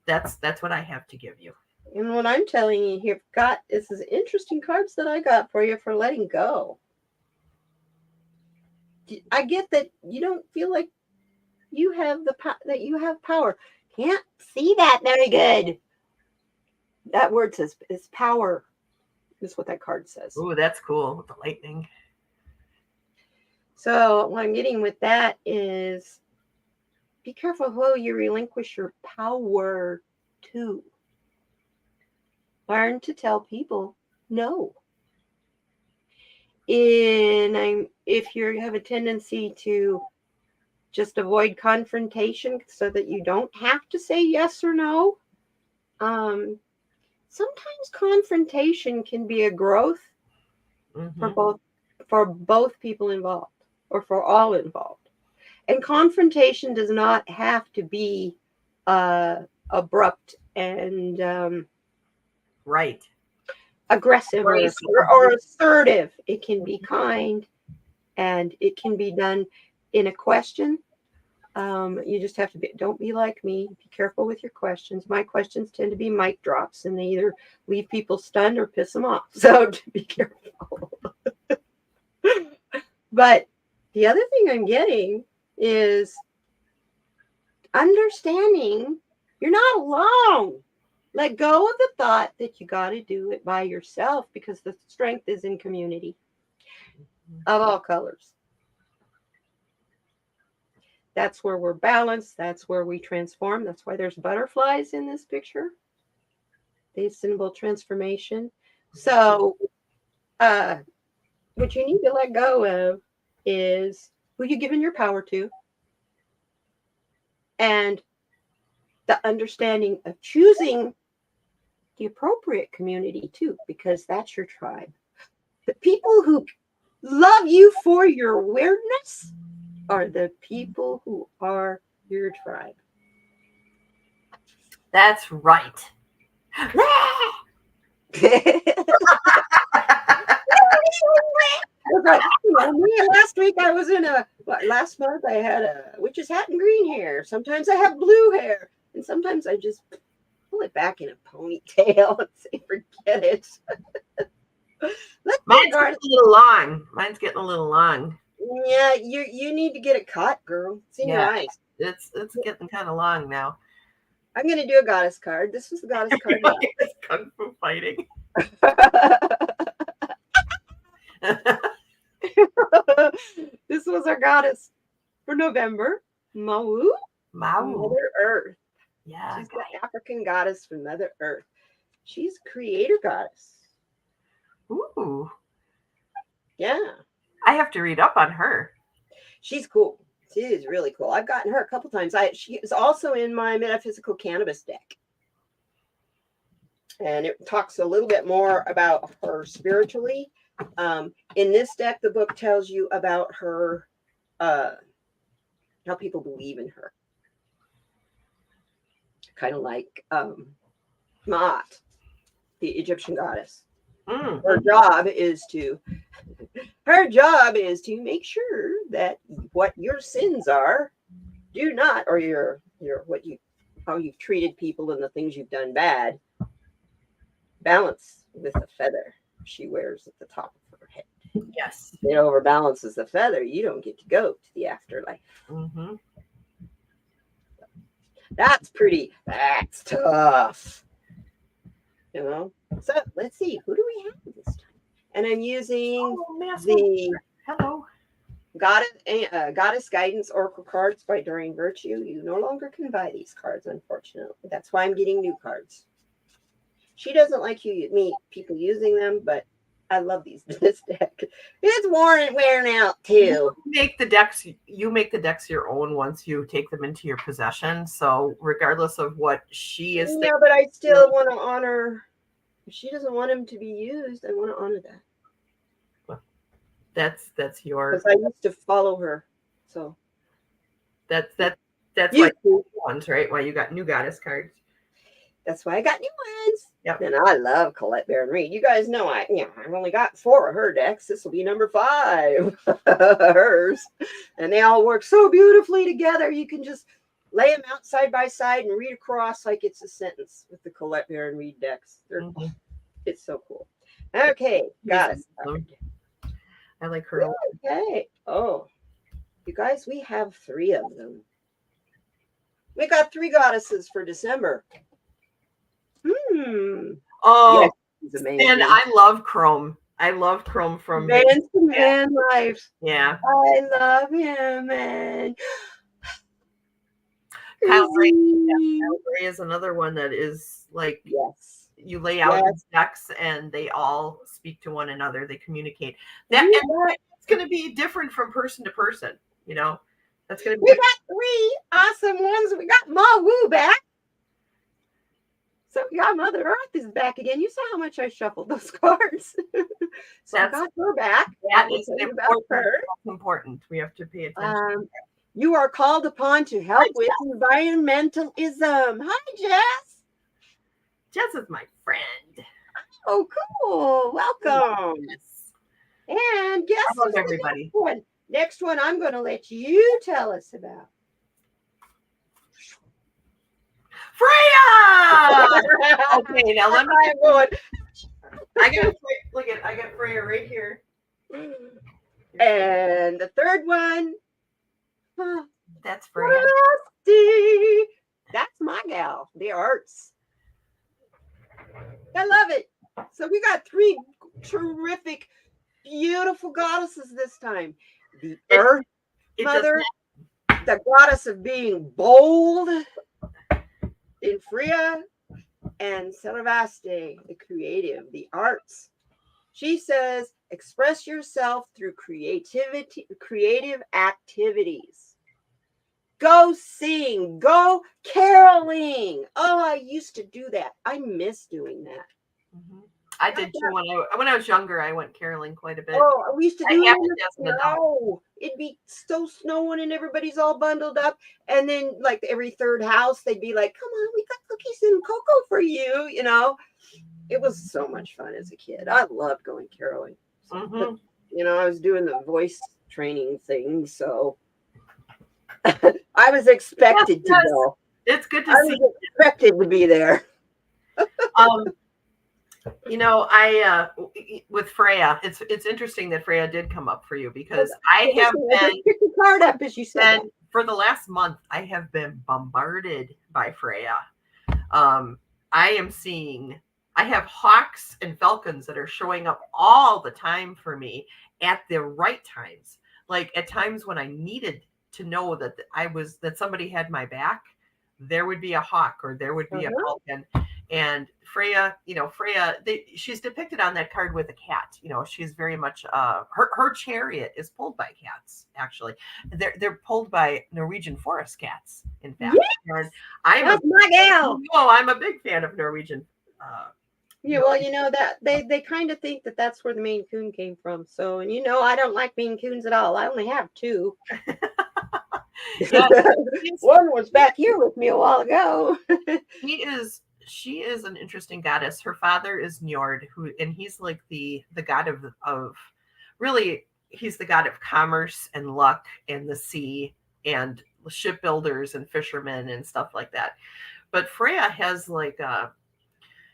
that's what I have to give you. And what I'm telling you here, this is interesting cards that I got for you for letting go. I get that you don't feel like you have that you have power. Can't see that very good. That word says is power. Is what that card says. Oh, that's cool with the lightning. So what I'm getting with that is be careful who you relinquish your power to. Learn to tell people no. If you have a tendency to just avoid confrontation so that you don't have to say yes or no, sometimes confrontation can be a growth for both people involved or for all involved. And confrontation does not have to be abrupt and right. aggressive or assertive. It can be kind and it can be done in a question. You just have to don't be like me. Be careful with your questions. My questions tend to be mic drops and they either leave people stunned or piss them off. So be careful. But the other thing I'm getting is understanding you're not alone. Let go of the thought that you got to do it by yourself because the strength is in community of all colors. That's where we're balanced. That's where we transform. That's why there's butterflies in this picture. They symbol transformation. So what you need to let go of is who you're giving your power to and the understanding of choosing the appropriate community too, because that's your tribe. The people who love you for your weirdness are the people who are your tribe. That's right. Last week I was in last month I had a witch's hat and green hair. Sometimes I have blue hair, and sometimes I just pull it back in a ponytail and say, forget it. Mine's getting a little long. Mine's getting a little long. Yeah, you need to get it cut, girl. It's in your eyes. It's getting kind of long now. I'm gonna do a goddess card. This was the goddess card. It's kung fu fighting. This was our goddess for November. Mawu. Mother Earth. Yeah. She's the African goddess from Mother Earth. She's creator goddess. Ooh. Yeah. I have to read up on her. She's cool. She is really cool. I've gotten her a couple times. She is also in my metaphysical cannabis deck. And it talks a little bit more about her spiritually. In this deck, the book tells you about her, how people believe in her. Kind of like Maat, the Egyptian goddess. Her job is to make sure that what your sins are do not, or your how you've treated people and the things you've done bad, balance with a feather she wears at the top of her head. Yes. It overbalances the feather. You don't get to go to the afterlife. Mm-hmm. That's tough. You know? So let's see. Who do we have this time? And I'm using the Goddess Guidance Oracle cards by Doreen Virtue. You no longer can buy these cards, unfortunately. That's why I'm getting new cards. She doesn't like people using them, but I love this deck. It's wearing out too. You make the decks your own once you take them into your possession. So regardless of what she is thinking, but I still want to honor. If she doesn't want him to be used, I want to honor that. That's your. Because I used to follow her, so that's why you ones, right? Why you got new goddess cards. That's why I got new ones. Yep. And I love Colette Baron Reed. You guys know I've only got 4 of her decks. This will be number 5 hers, and they all work so beautifully together. You can just lay them out side by side and read across like it's a sentence with the Colette Baron Reed decks. It's so cool. Okay, goddess. I like her. Okay. Oh, you guys, we have 3 of them. We got 3 goddesses for December. Oh, yes, and I love Chrome. I love Chrome from Man Life. Yeah. I love him, man. Kyle Gray is another one that is like, yes, you lay out these decks and they all speak to one another. They communicate. It's going to be different from person to person. You know, that's going to be. We got 3 awesome ones. We got Ma Wu back. So we got Mother Earth is back again. You saw how much I shuffled those cards. So I got her back. That is important. We have to pay attention. You are called upon to help with environmentalism. Hi, Jess. Jess is my friend. Oh, cool. Welcome. Yes. And guess who's everybody. Next one I'm going to let you tell us about. Freya! Okay, now let me. I got Freya right here. And the third one. That's Freya. That's my gal, the arts. I love it. So we got 3 terrific, beautiful goddesses this time. The Earth Mother, the goddess of being bold in Freya, and Celavaste, the creative, the arts. She says, express yourself through creative activities. Go sing, go caroling. Oh, I used to do that. I miss doing that. Mm-hmm. I did too when I was younger. I went caroling quite a bit. Oh, we used to do it. It'd be so snowing and everybody's all bundled up. And then like every third house, they'd be like, come on, we got cookies and cocoa for you. You know, it was so much fun as a kid. I loved going caroling. So, I was doing the voice training thing, so I was expected to Yes, go. it's good I to see. was expected to be there. Um, I with Freya, it's interesting that Freya did come up for you because I have I just picked the card up as you said that. been for the last month, I have been bombarded by Freya. I am seeing, I have hawks and falcons that are showing up all the time for me at the right times. Like at times when I needed to know that somebody had my back, there would be a hawk or there would be a falcon. And Freya, she's depicted on that card with a cat. She's very much her chariot is pulled by cats. Actually, they're pulled by Norwegian forest cats. In fact, Yes! and That's my gal. I'm a big fan of Norwegian. Yeah, well, that they kind of think that that's where the Maine Coon came from. So, and I don't like Maine Coons at all. I only have two. Yeah, One was back here with me a while ago. she is an interesting goddess. Her father is Njord, and he's like the god of really, he's the god of commerce and luck and the sea and shipbuilders and fishermen and stuff like that. But Freya has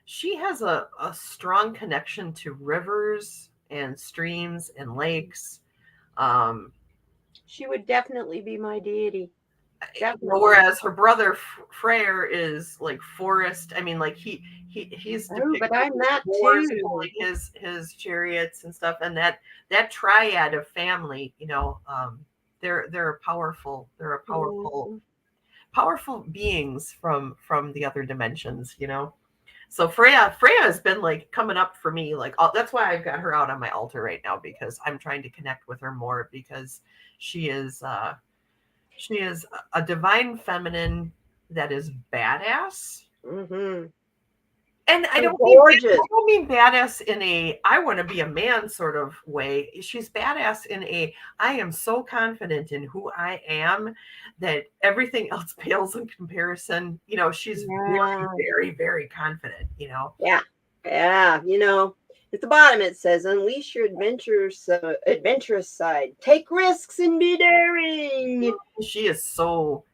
she has a strong connection to rivers and streams and lakes. She would definitely be my deity. Definitely. Whereas her brother Freyr is like forest. I mean, like he's but I'm that too. Like his chariots and stuff, and that triad of family. They're a powerful. They're a powerful beings from the other dimensions. So Freya has been like coming up for me. Like that's why I've got her out on my altar right now, because I'm trying to connect with her more, because she is a divine feminine that is badass. Mm-hmm. And I don't mean badass in a I want to be a man sort of way. She's badass in a I am so confident in who I am that everything else pales in comparison. She's very, very, very confident. Yeah. At the bottom it says, "Unleash your adventurous side. Take risks and be daring." She is so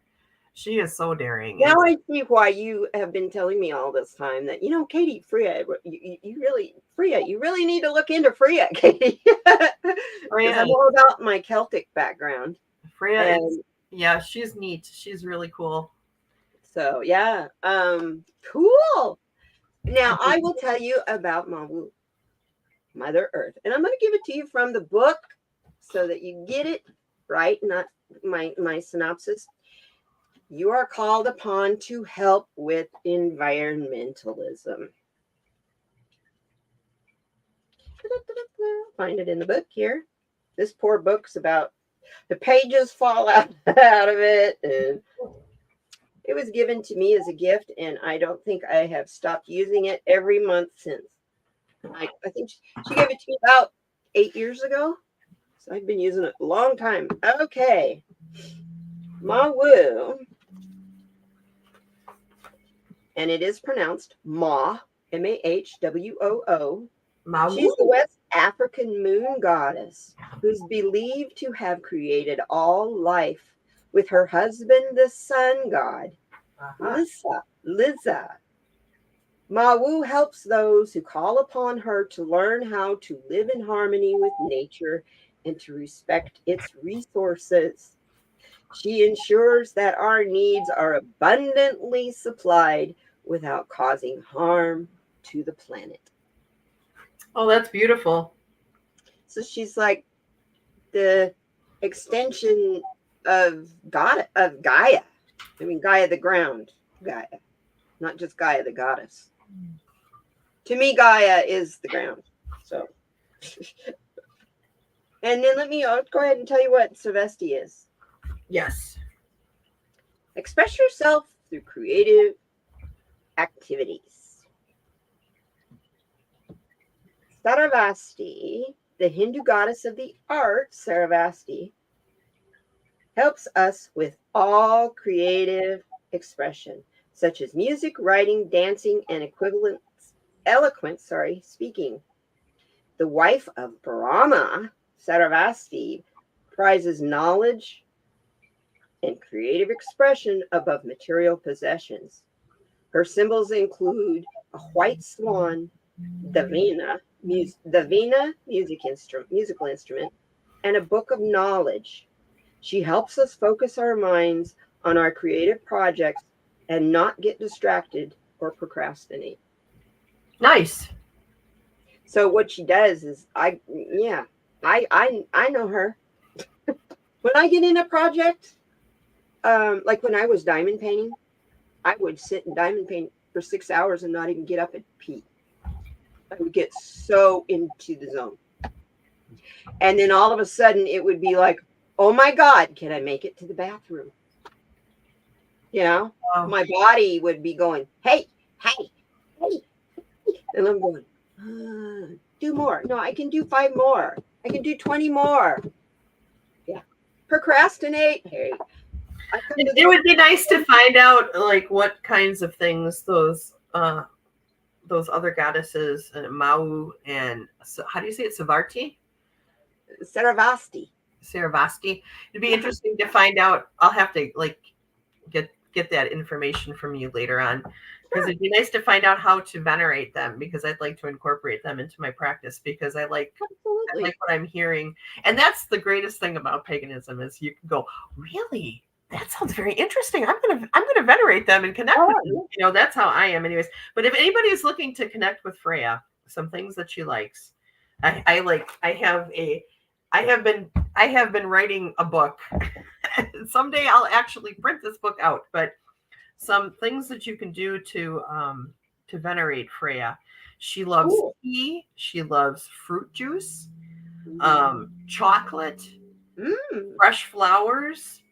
daring. Now I see why you have been telling me all this time that Katie, Freya, you really need to look into Freya, Katie. I'm all about my Celtic background. Freya she's neat. She's really cool. So yeah, cool. Now I will tell you about Mawu, Mother Earth, and I'm going to give it to you from the book so that you get it right, not my synopsis. You are called upon to help with environmentalism. Find it in the book here. This poor book's about, the pages fall out of it, and it was given to me as a gift, and I don't think I have stopped using it every month since. I think she gave it to me about 8 years ago, so I've been using it a long time. Okay. Mawu, and it is pronounced Ma, Mahwoo. She's the West African moon goddess who's believed to have created all life with her husband, the sun god, Liza. Mawu helps those who call upon her to learn how to live in harmony with nature and to respect its resources. She ensures that our needs are abundantly supplied without causing harm to the planet. Oh, that's beautiful. So she's like the extension of Gaia. I mean, Gaia the ground, Gaia, not just Gaia the goddess. To me, Gaia is the ground. So, and then I'll go ahead and tell you what Savesti is. Yes. Express yourself through creative activities. Saravasti, the Hindu goddess of the arts, Saravasti, helps us with all creative expression, such as music, writing, dancing, and eloquent speaking. The wife of Brahma, Saravasti prizes knowledge and creative expression above material possessions. Her symbols include a white swan, the Vina, musical instrument, and a book of knowledge. She helps us focus our minds on our creative projects and not get distracted or procrastinate. Nice. So what she does is I know her. When I get in a project, like when I was diamond painting, I would sit and diamond paint for 6 hours and not even get up and pee. I would get so into the zone. And then all of a sudden it would be like, oh my God, can I make it to the bathroom? You know, Wow. my body would be going, hey. And I'm going, do more. No, I can do 5 more. I can do 20 more. Yeah. Procrastinate. Hey. It would be nice to find out like what kinds of things those other goddesses and Mau and how do you say it? Savarti? Saravasti. It'd be interesting to find out. I'll have to like get that information from you later on, because it'd be nice to find out how to venerate them, because I'd like to incorporate them into my practice, because I like what I'm hearing. And that's the greatest thing about paganism is you can go, really? That sounds very interesting. I'm gonna venerate them and connect with them. You know, that's how I am anyways. But if anybody is looking to connect with Freya, some things that she likes, I have been writing a book. Someday I'll actually print this book out, but some things that you can do to venerate Freya. She loves tea, she loves fruit juice, chocolate, fresh flowers,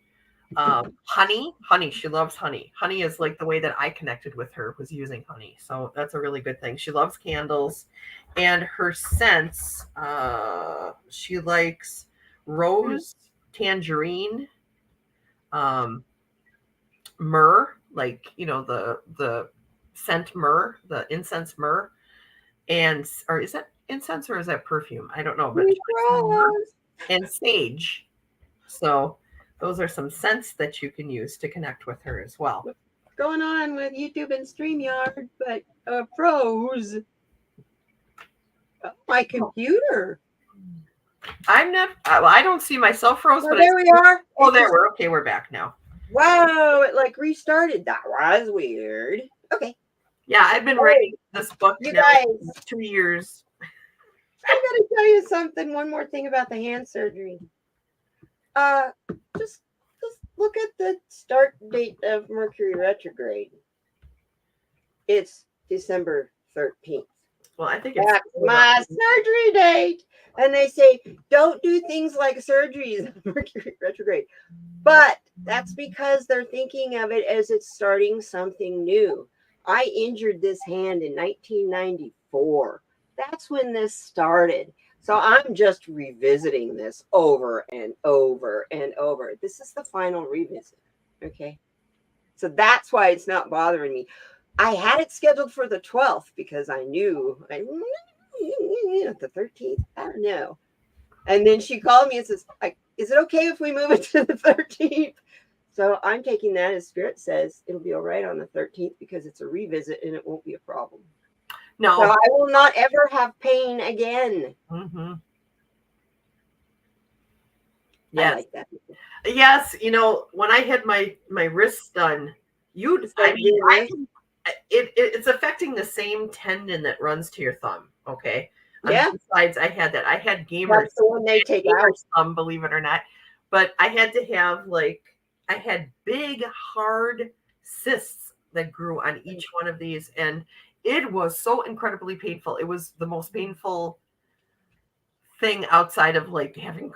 honey. She loves honey. Honey is like the way that I connected with her, was using honey. So that's a really good thing. She loves candles, and her scents, she likes rose, tangerine, myrrh, like, you know, the scent myrrh, the incense myrrh, or is that incense or is that perfume? I don't know, but and sage. So those are some scents that you can use to connect with her as well. What's going on with YouTube and StreamYard, but froze. Oh, my computer. I'm not. I don't see myself froze. But there we are. Oh, there we're okay. We're back now. Wow, it like restarted. That was weird. Okay. Yeah, I've been writing this book you now guys, for 2 years. I gotta tell you something. One more thing about the hand surgery. Just look at the start date of Mercury retrograde. It's December 13th. Well, I think that's my surgery date. And they say, don't do things like surgeries, Mercury retrograde. But that's because they're thinking of it as it's starting something new. I injured this hand in 1994. That's when this started. So I'm just revisiting this over and over and over. This is the final revisit. Okay. So that's why it's not bothering me. I had it scheduled for the 12th because I knew the 13th. I don't know. And then she called me and says, is it okay if we move it to the 13th? So I'm taking that as Spirit says it'll be all right on the 13th because it's a revisit and it won't be a problem. No. So I will not ever have pain again. Mm-hmm. Yes. I like that. Yes. You know, when I had my wrists done, it's affecting the same tendon that runs to your thumb. Okay. Yeah. Besides, I had that. I had gamers. That's the one they take out. Thumb, believe it or not. But I had to have I had big, hard cysts that grew on each one of these. And it was so incredibly painful. It was the most painful thing outside of having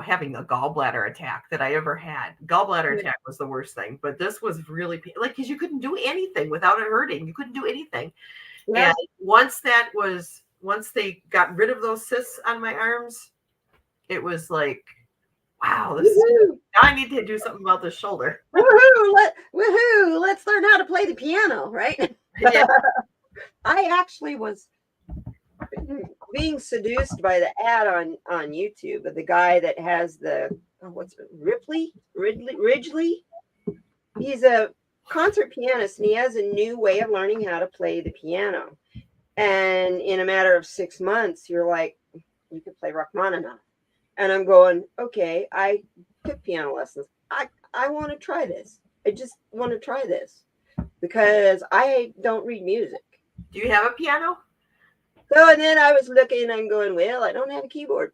having a gallbladder attack that I ever had. Gallbladder attack was the worst thing, but this was really because you couldn't do anything without it hurting. You couldn't do anything. Yeah. And once they got rid of those cysts on my arms, it was like, wow, now I need to do something about this shoulder. Woohoo! Let's learn how to play the piano, right? Yeah. I actually was being seduced by the ad on YouTube of the guy that has the what's it, Ridgely. He's a concert pianist and he has a new way of learning how to play the piano. And in a matter of 6 months, you're like, you could play Rachmaninoff. And I'm going, okay, I took piano lessons. I want to try this. I just want to try this because I don't read music. Do you have a piano? So, and then I was looking and going, well, I don't have a keyboard.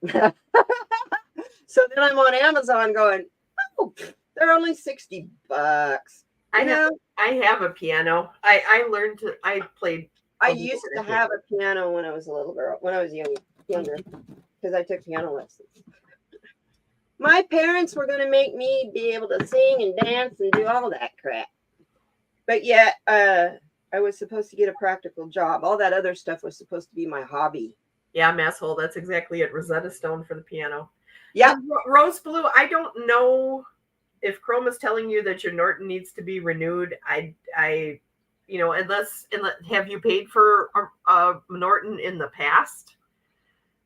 So then I'm on Amazon going, oh, they're only $60. I have a piano. I played. I used to have a piano when I was a little girl, when I was younger, because I took piano lessons. My parents were going to make me be able to sing and dance and do all that crap. But yet, I was supposed to get a practical job. All that other stuff was supposed to be my hobby. Yeah, Masshole. That's exactly it. Rosetta Stone for the piano. Yeah. Rose Blue, I don't know if Chrome is telling you that your Norton needs to be renewed. Unless have you paid for Norton in the past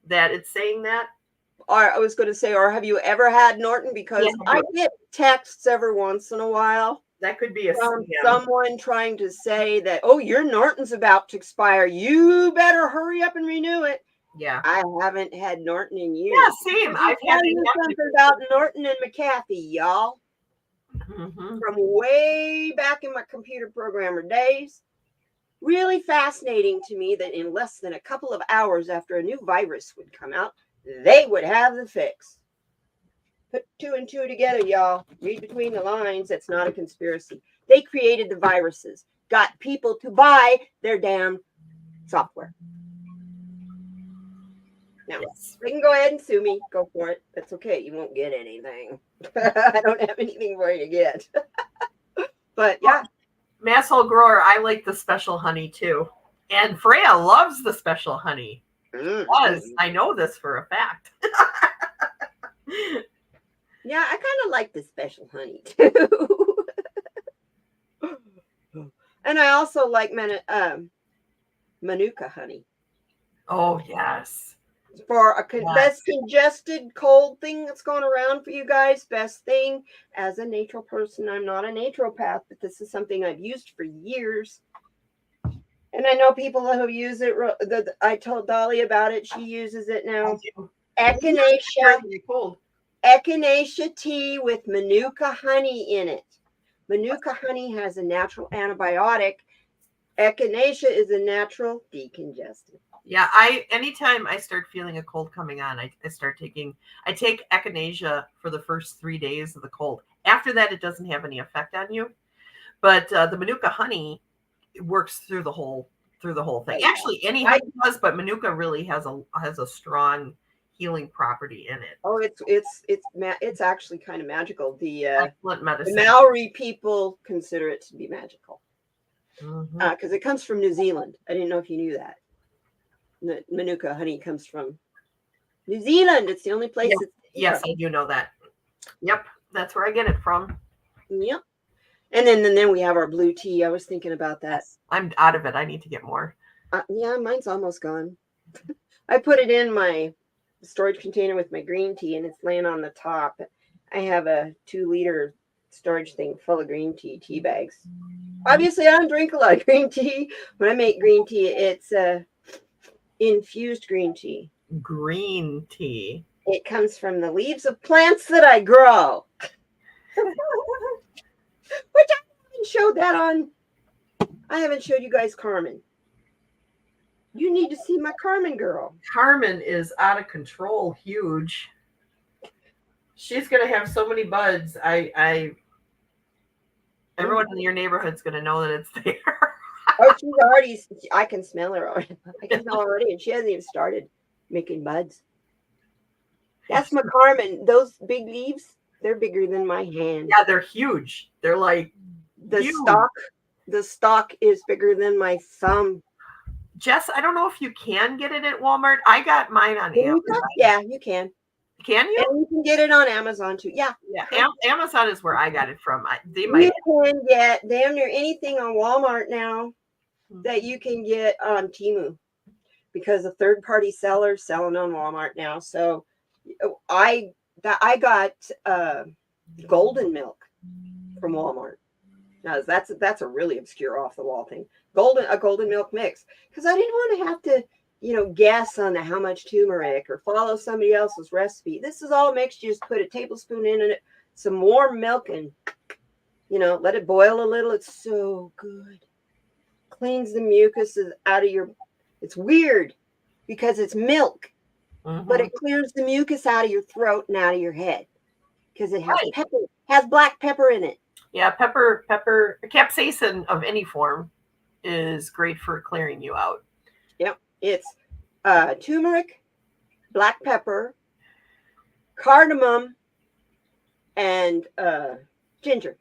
that it's saying that? Or I was going to say, or have you ever had Norton? Because I get texts every once in a while. That could be from someone trying to say that, oh, your Norton's about to expire. You better hurry up and renew it. Yeah. I haven't had Norton in years. Yeah, same. I've had something about Norton and McAfee, y'all. Mm-hmm. From way back in my computer programmer days. Really fascinating to me that in less than a couple of hours after a new virus would come out, they would have the fix. Put 2 and 2 together, y'all. Read between the lines. It's not a conspiracy. They created the viruses, got people to buy their damn software. Now, they can go ahead and sue me. Go for it. That's okay. You won't get anything. I don't have anything for you to get. But yeah. Masshole Grower, I like the special honey too. And Freya loves the special honey. Because I know this for a fact. Yeah, I kind of like the special honey too. And I also like Manuka honey. Oh, yes. For a best congested cold thing that's going around for you guys, best thing. As a natural person, I'm not a naturopath, but this is something I've used for years. And I know people who use it. I told Dolly about it. She uses it now. Echinacea tea with Manuka honey in it. Manuka honey has a natural antibiotic. Echinacea is a natural decongestant. Yeah, anytime I start feeling a cold coming on, I take Echinacea for the first 3 days of the cold. After that, it doesn't have any effect on you. But the Manuka honey works through the whole thing. Actually, any honey does, but Manuka really has a strong healing property in it. Oh, it's actually kind of magical. The excellent medicine. The Maori people consider it to be magical because it comes from New Zealand. I didn't know if you knew that. The Manuka honey comes from New Zealand. It's the only place. Yes, I do know that. Yep, that's where I get it from. Yep. And then we have our blue tea. I was thinking about that. I'm out of it. I need to get more. Yeah, mine's almost gone. I put it in my storage container with my green tea, and it's laying on the top. I have a 2-liter storage thing full of green tea bags. Obviously, I don't drink a lot of green tea. When I make green tea, it's infused green tea. Green tea. It comes from the leaves of plants that I grow. Which I haven't showed that on. I haven't showed you guys Carmen. You need to see my Carmen girl. Carmen is out of control, huge. She's gonna have so many buds. Everyone in your neighborhood's gonna know that it's there. Oh, she's already. I can smell her already. I can smell already, and she hasn't even started making buds. That's my Carmen. Those big leaves, they're bigger than my hand. Yeah, they're huge. They're like huge. The stalk is bigger than my thumb. Jess, I don't know if you can get it at Walmart. I got mine on Amazon. Yeah, you can. Can you? And you can get it on Amazon too. Yeah. Yeah. Amazon is where I got it from. You can get damn near anything on Walmart now that you can get on Temu. because a third-party seller is selling on Walmart now. So I got golden milk from Walmart. Now that's a really obscure off the wall thing. A golden milk mix, because I didn't want to have to, guess on how much turmeric or follow somebody else's recipe. This is all mixed. You just put a tablespoon in it, some warm milk, and let it boil a little. It's so good. Cleans the mucus out of your. It's weird because it's milk, but it clears the mucus out of your throat and out of your head because it has pepper. Has black pepper in it. Yeah, pepper, capsaicin of any form is great for clearing you out. Yep. It's turmeric, black pepper, cardamom, and ginger.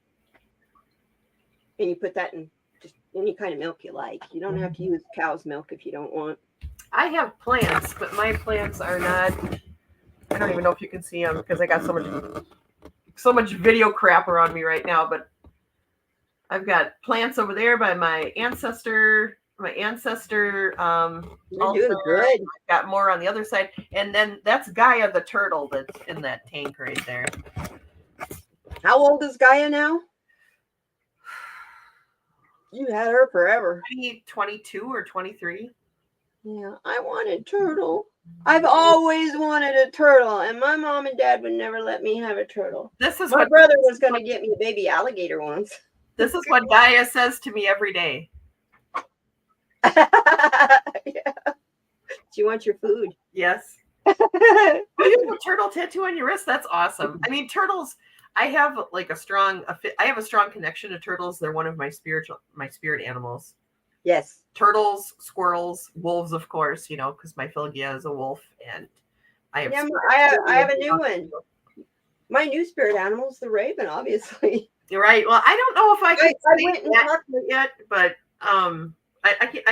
And you put that in just any kind of milk you like. You don't have to use cow's milk if you don't want. I have plants, but my plants are not. I don't even know if you can see them because I got so much video crap around me right now. But I've got plants over there by my ancestor. You're doing good. I've got more on the other side, and then that's Gaia the turtle that's in that tank right there. How old is Gaia now? You had her forever. 22 or 23. Yeah, I wanted turtle. I've always wanted a turtle, and my mom and dad would never let me have a turtle. My brother was going to get me a baby alligator once. This is what Gaia says to me every day. Yeah. Do you want your food? Yes. You have a turtle tattoo on your wrist. That's awesome. I mean, turtles. I have a strong connection to turtles. They're one of my spirit animals. Yes. Turtles, squirrels, wolves, of course. Because my Philgia is a wolf, and I have. Yeah, I have a new one. My new spirit animal is the raven, obviously. You're right. Well, I don't know if I can say that yet, but I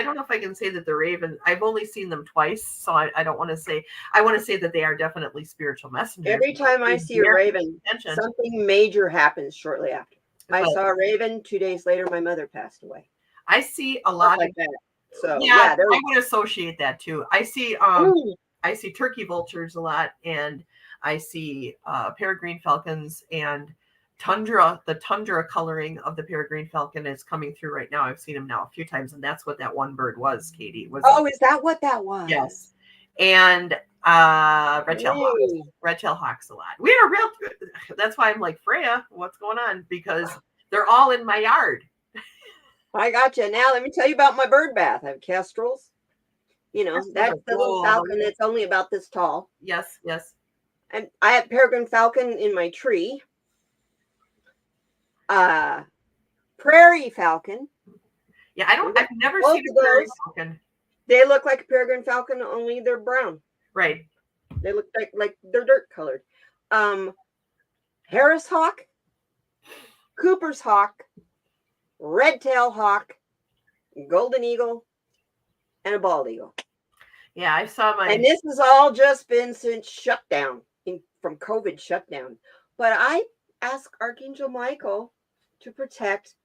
don't know if I can say that the raven. I've only seen them twice, so I don't want to say. I want to say that they are definitely spiritual messengers. Every time I see a raven, something major happens shortly after. I saw a raven. 2 days later, my mother passed away. I see a lot like that. So yeah, I would associate that too. I see turkey vultures a lot, and I see peregrine falcons and tundra. The tundra coloring of the peregrine falcon is coming through right now. I've seen them now a few times, and that's what that one bird was, Katie. Is that what that was? Yes. And red-tailed hawks a lot. We had a real. That's why I'm like, Freya, what's going on? Because they're all in my yard. I got you. Now let me tell you about my bird bath. I have kestrels. That's the little falcon that's only about this tall. Yes. And I have peregrine falcon in my tree. Prairie falcon. Yeah, I've never seen a prairie falcon. They look like a peregrine falcon, only they're brown. Right. They look like they're dirt colored. Harris hawk, Cooper's hawk, red-tailed hawk, golden eagle, and a bald eagle. Yeah, I saw and this has all just been since shutdown, from COVID shutdown. But I asked Archangel Michael to protect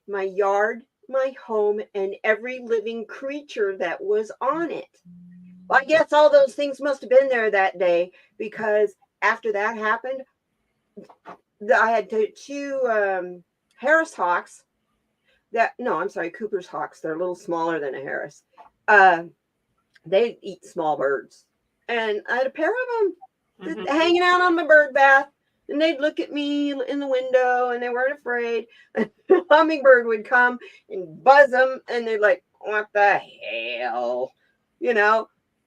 my yard, my home, and every living creature that was on it. Well, I guess all those things must have been there that day, because after that happened, I had two Harris hawks. Cooper's hawks. They're a little smaller than a Harris. They eat small birds. And I had a pair of them hanging out on my bird bath. And they'd look at me in the window, and they weren't afraid. A hummingbird would come and buzz them, and they're like, what the hell?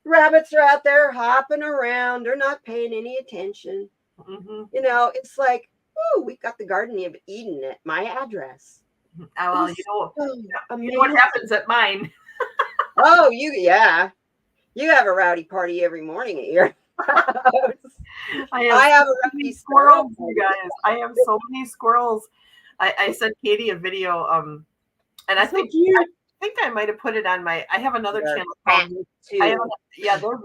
Rabbits are out there hopping around. They're not paying any attention. It's like, we've got the Garden of Eden at my address. Oh, well, you know what happens at mine. Oh, you have a rowdy party every morning at your house. I have a rowdy squirrels, you guys. I have so many squirrels. I sent Katie a video, and I think I might have put it on I have another channel. They're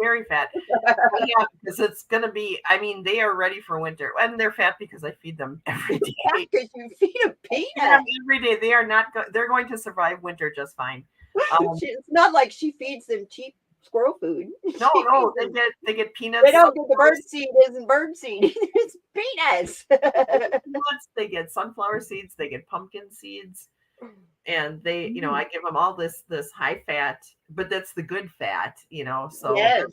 very fat. Yeah, because it's gonna be. I mean, they are ready for winter, and they're fat because I feed them every day. Because you feed them peanuts every day. They are not. They're going to survive winter just fine. It's not like she feeds them cheap squirrel food. No, they get peanuts. They don't get the sunflower bird seed isn't bird seed. It's peanuts. peanuts, they get sunflower seeds, they get pumpkin seeds, and they, I give them all this high fat, but that's the good fat, so Yes.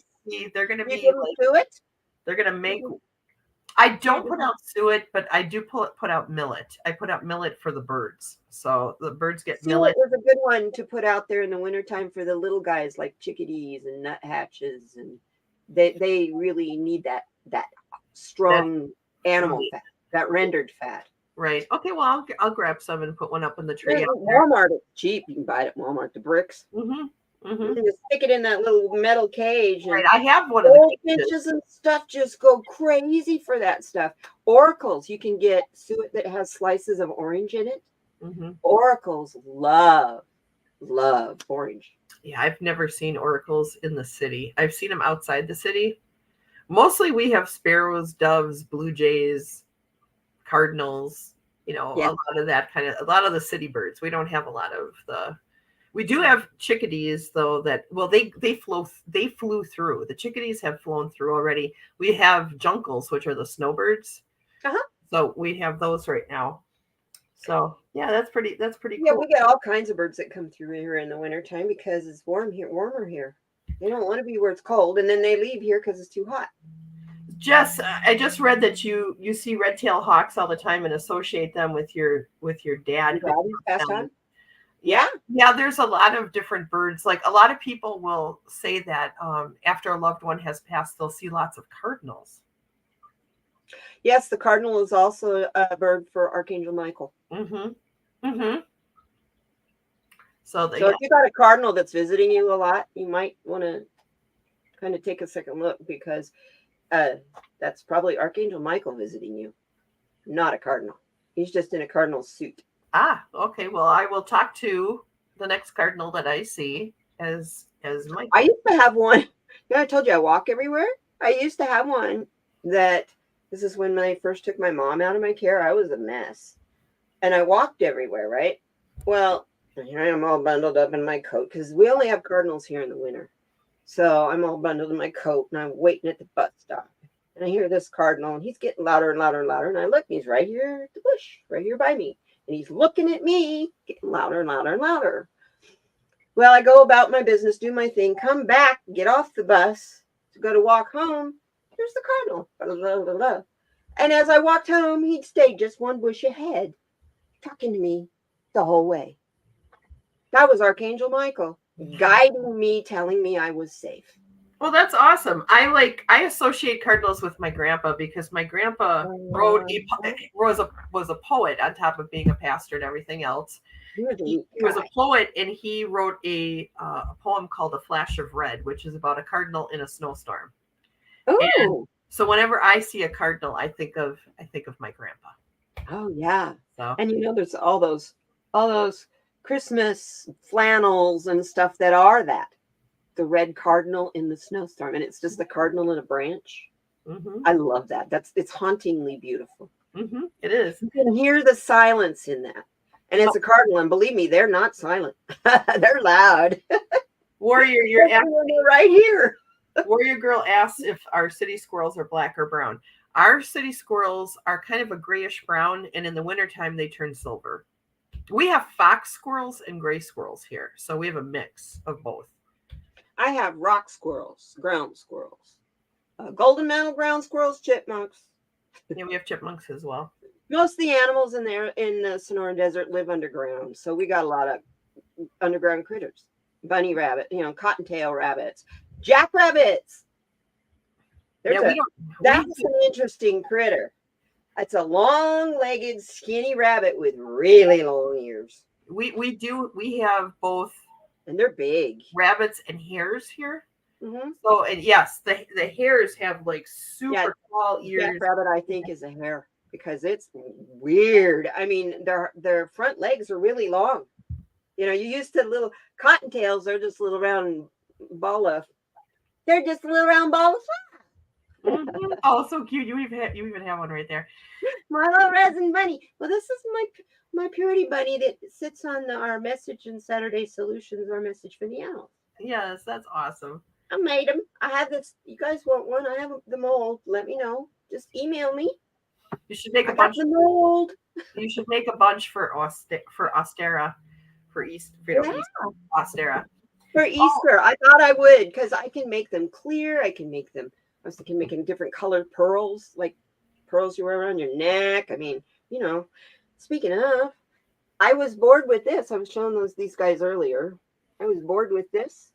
they're going to You be give like, them to it? they're going to make, I don't put out suet, but I do put out millet. I put out millet for the birds. So the birds get millet. Suet is a good one to put out there in the wintertime for the little guys like chickadees and nuthatches, and they really need that strong animal fat, that rendered fat. Right. Okay, well, I'll grab some and put one up in the tree. There's Walmart, it's cheap. You can buy it at Walmart, the bricks. Mm-hmm. Mm-hmm. You can just stick it in that little metal cage. Right. I have one of the finches and stuff just go crazy for that stuff. Oracles, you can get suet that has slices of orange in it. Mm-hmm. Oracles love orange. Yeah, I've never seen oracles in the city. I've seen them outside the city. Mostly we have sparrows, doves, blue jays, cardinals, a lot of that a lot of the city birds. We don't have a lot of we do have chickadees though they flew through. The chickadees have flown through already. We have juncals, which are the snowbirds. Uh-huh. So we have those right now. So yeah, that's pretty cool. Yeah, we get all kinds of birds that come through here in the wintertime because it's warmer here. They don't want to be where it's cold, and then they leave here because it's too hot. Jess, I just read that you see red-tailed hawks all the time and associate them with your dad. Passed on? Yeah, there's a lot of different birds. Like a lot of people will say that after a loved one has passed, they'll see lots of cardinals. Yes, the cardinal is also a bird for Archangel Michael. Mm-hmm. Mm-hmm. So if you got a cardinal that's visiting you a lot, you might want to kind of take a second look because that's probably Archangel Michael visiting you, not a cardinal. He's just in a cardinal suit. Ah, okay. Well, I will talk to the next cardinal that I see as Michael. I used to have one. I told you I walk everywhere. I used to have one that. This is when I first took my mom out of my care. I was a mess. And I walked everywhere, right? Well, here I am all bundled up in my coat because we only have cardinals here in the winter. So I'm all bundled in my coat and I'm waiting at the bus stop. And I hear this cardinal and he's getting louder and louder and louder. And I look and he's right here at the bush, right here by me. And he's looking at me, getting louder and louder and louder. Well, I go about my business, do my thing, come back, get off the bus to go to walk home. Here's the cardinal. Blah, blah, blah. And as I walked home, he'd stayed just one bush ahead, talking to me the whole way. That was Archangel Michael guiding me, telling me I was safe. Well, that's awesome. I associate cardinals with my grandpa because my grandpa was a poet on top of being a pastor and everything else. He was a poet and he wrote a poem called A Flash of Red, which is about a cardinal in a snowstorm. And so whenever I see a cardinal, I think of my grandpa. Oh yeah. So. And there's all those Christmas flannels and stuff that are that. The red cardinal in the snowstorm. And it's just the cardinal in a branch. Mm-hmm. I love that. It's hauntingly beautiful. Mm-hmm. It is. You can hear the silence in that. And it's a cardinal, and believe me, they're not silent. They're loud. Warrior, you're right here. Warrior Girl asks if our city squirrels are black or brown. Our city squirrels are kind of a grayish brown, and in the wintertime, they turn silver. We have fox squirrels and gray squirrels here, so we have a mix of both. I have rock squirrels, ground squirrels, golden mantle ground squirrels, chipmunks. Yeah, we have chipmunks as well. Most of the animals in the Sonoran Desert live underground, so we got a lot of underground critters. Bunny rabbit, cottontail rabbits. Jackrabbits. That's an interesting critter. It's a long-legged, skinny rabbit with really long ears. We have both, and they're big. Rabbits and hares here. Mm-hmm. So, and yes, the hares have like super tall ears. Jackrabbit, I think, is a hare because it's weird. I mean, their front legs are really long. You used to little cottontails. They're just a little round ball of. They're just a little round ball of fly. Mm-hmm. Oh, so cute! You even have one right there. My little resin bunny. Well, this is my purity bunny that sits on our message and Saturday Solutions. Our message for the animals. Yes, that's awesome. I made them. I have this. You guys want one? I have the mold. Let me know. Just email me. You should make I a got bunch. the mold. You should make a bunch for Ostera, for Yeah. Ostera. For Easter, I thought I would because I can make them clear. I can make them. I was thinking making different colored pearls, like pearls you wear around your neck. I mean, speaking of, I was bored with this. I was showing these guys earlier. I was bored with this,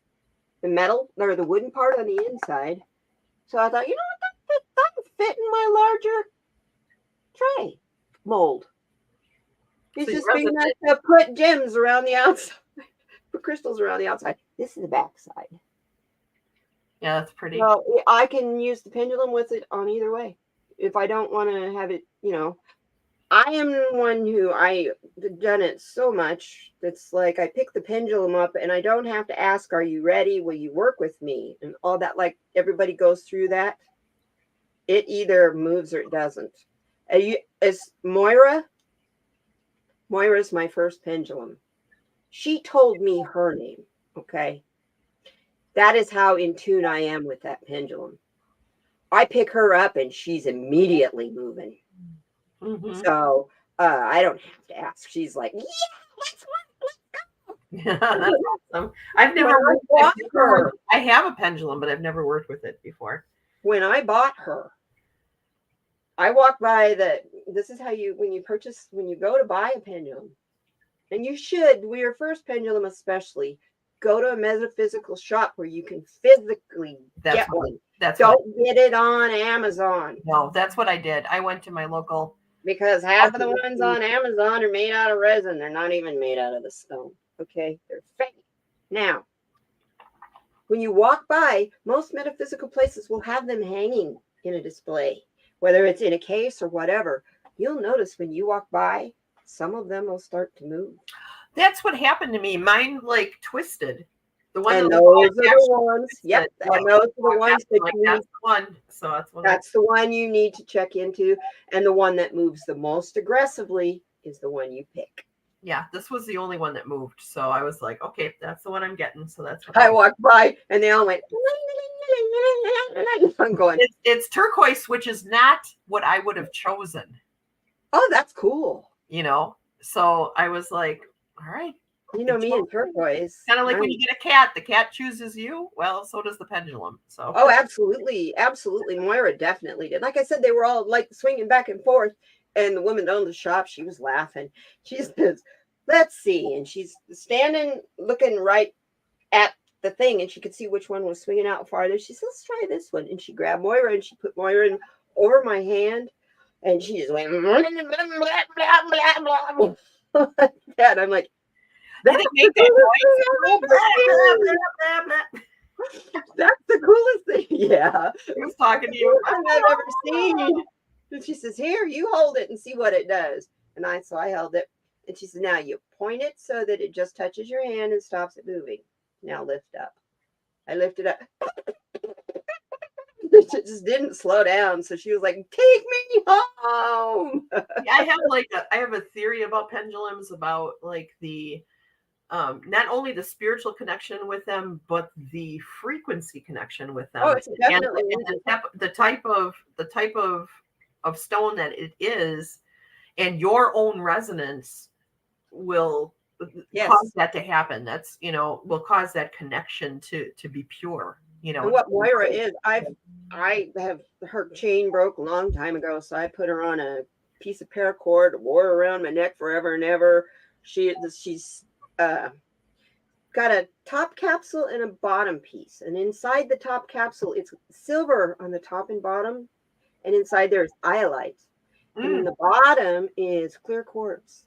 the metal or the wooden part on the inside. So I thought, that would fit in my larger tray mold. It's So just big enough to put gems around the outside, put crystals around the outside. This is the back side. Yeah, that's pretty. Well, I can use the pendulum with it on either way. If I don't want to have it, I am one who I done it so much. It's like I pick the pendulum up and I don't have to ask, "Are you ready? Will you work with me?" And all that. Like everybody goes through that. It either moves or it doesn't. As Moira's my first pendulum. She told me her name. Okay. That is how in tune I am with that pendulum. I pick her up and she's immediately moving. Mm-hmm. So I don't have to ask. She's like, "Yeah, let's go." Yeah, that's awesome. I've never worked with her. I have a pendulum, but I've never worked with it before. When I bought her, I walked by this is how when you go to buy a pendulum, and you should, with your first pendulum especially, go to a metaphysical shop where you can physically get one. Don't get it on Amazon. No, that's what I did. I went to my local. Because half of the ones on Amazon are made out of resin. They're not even made out of the stone. Okay? They're fake. Now, when you walk by, most metaphysical places will have them hanging in a display, whether it's in a case or whatever. You'll notice when you walk by, some of them will start to move. That's what happened to me. Mine like twisted. The one and those are the ones. Yep. And those are the ones that you need. That's the one. So that's the one you need to check into. And the one that moves the most aggressively is the one you pick. Yeah, this was the only one that moved. So I was like, okay, that's the one I'm getting. So that's what I walked by and they all went. I'm going. It's turquoise, which is not what I would have chosen. Oh, that's cool. So I was like, all right. Me and turquoise. Kind of like when you get a cat, the cat chooses you. Well, so does the pendulum. So. Oh, absolutely. Absolutely. Moira definitely did. Like I said, they were all like swinging back and forth. And the woman owned the shop, she was laughing. She says, "Let's see." And she's standing looking right at the thing, and she could see which one was swinging out farther. She says, "Let's try this one." And she grabbed Moira and she put Moira in over my hand. And she just went, blah, blah, blah, blah, blah. Like that. I'm like, that's the coolest thing. Yeah. He was talking to you. I've ever seen. And she says, "Here, you hold it and see what it does." And I held it. And she said, "Now you point it so that it just touches your hand and stops it moving. Now lift up." I lifted up. It just didn't slow down. So she was like, "Take me home." I have a theory about pendulums, about like the not only the spiritual connection with them, but the frequency connection with them. Oh, it's definitely and the type of stone that it is, and your own resonance will cause that to happen. That's will cause that connection to be pure. And what Moira is, I have her chain broke a long time ago, so I put her on a piece of paracord, wore her around my neck forever and ever. She's got a top capsule and a bottom piece, and inside the top capsule, it's silver on the top and bottom, and inside there's iolite, and the bottom is clear quartz.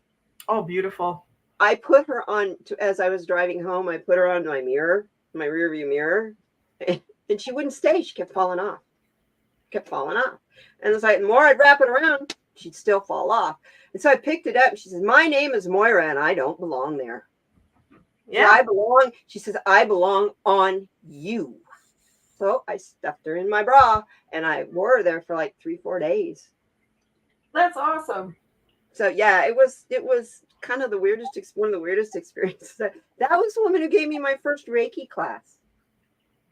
Oh, beautiful! I put her on as I was driving home. I put her on my mirror, my rear view mirror. And she wouldn't stay. She kept falling off. And it's like, the more I'd wrap it around, she'd still fall off. And so I picked it up. And she says, "My name is Moira, and I don't belong there." Yeah, she says, "I belong on you." So I stuffed her in my bra, and I wore her there for like 3-4 days. That's awesome. So yeah, it was kind of one of the weirdest experiences. That was the woman who gave me my first Reiki class.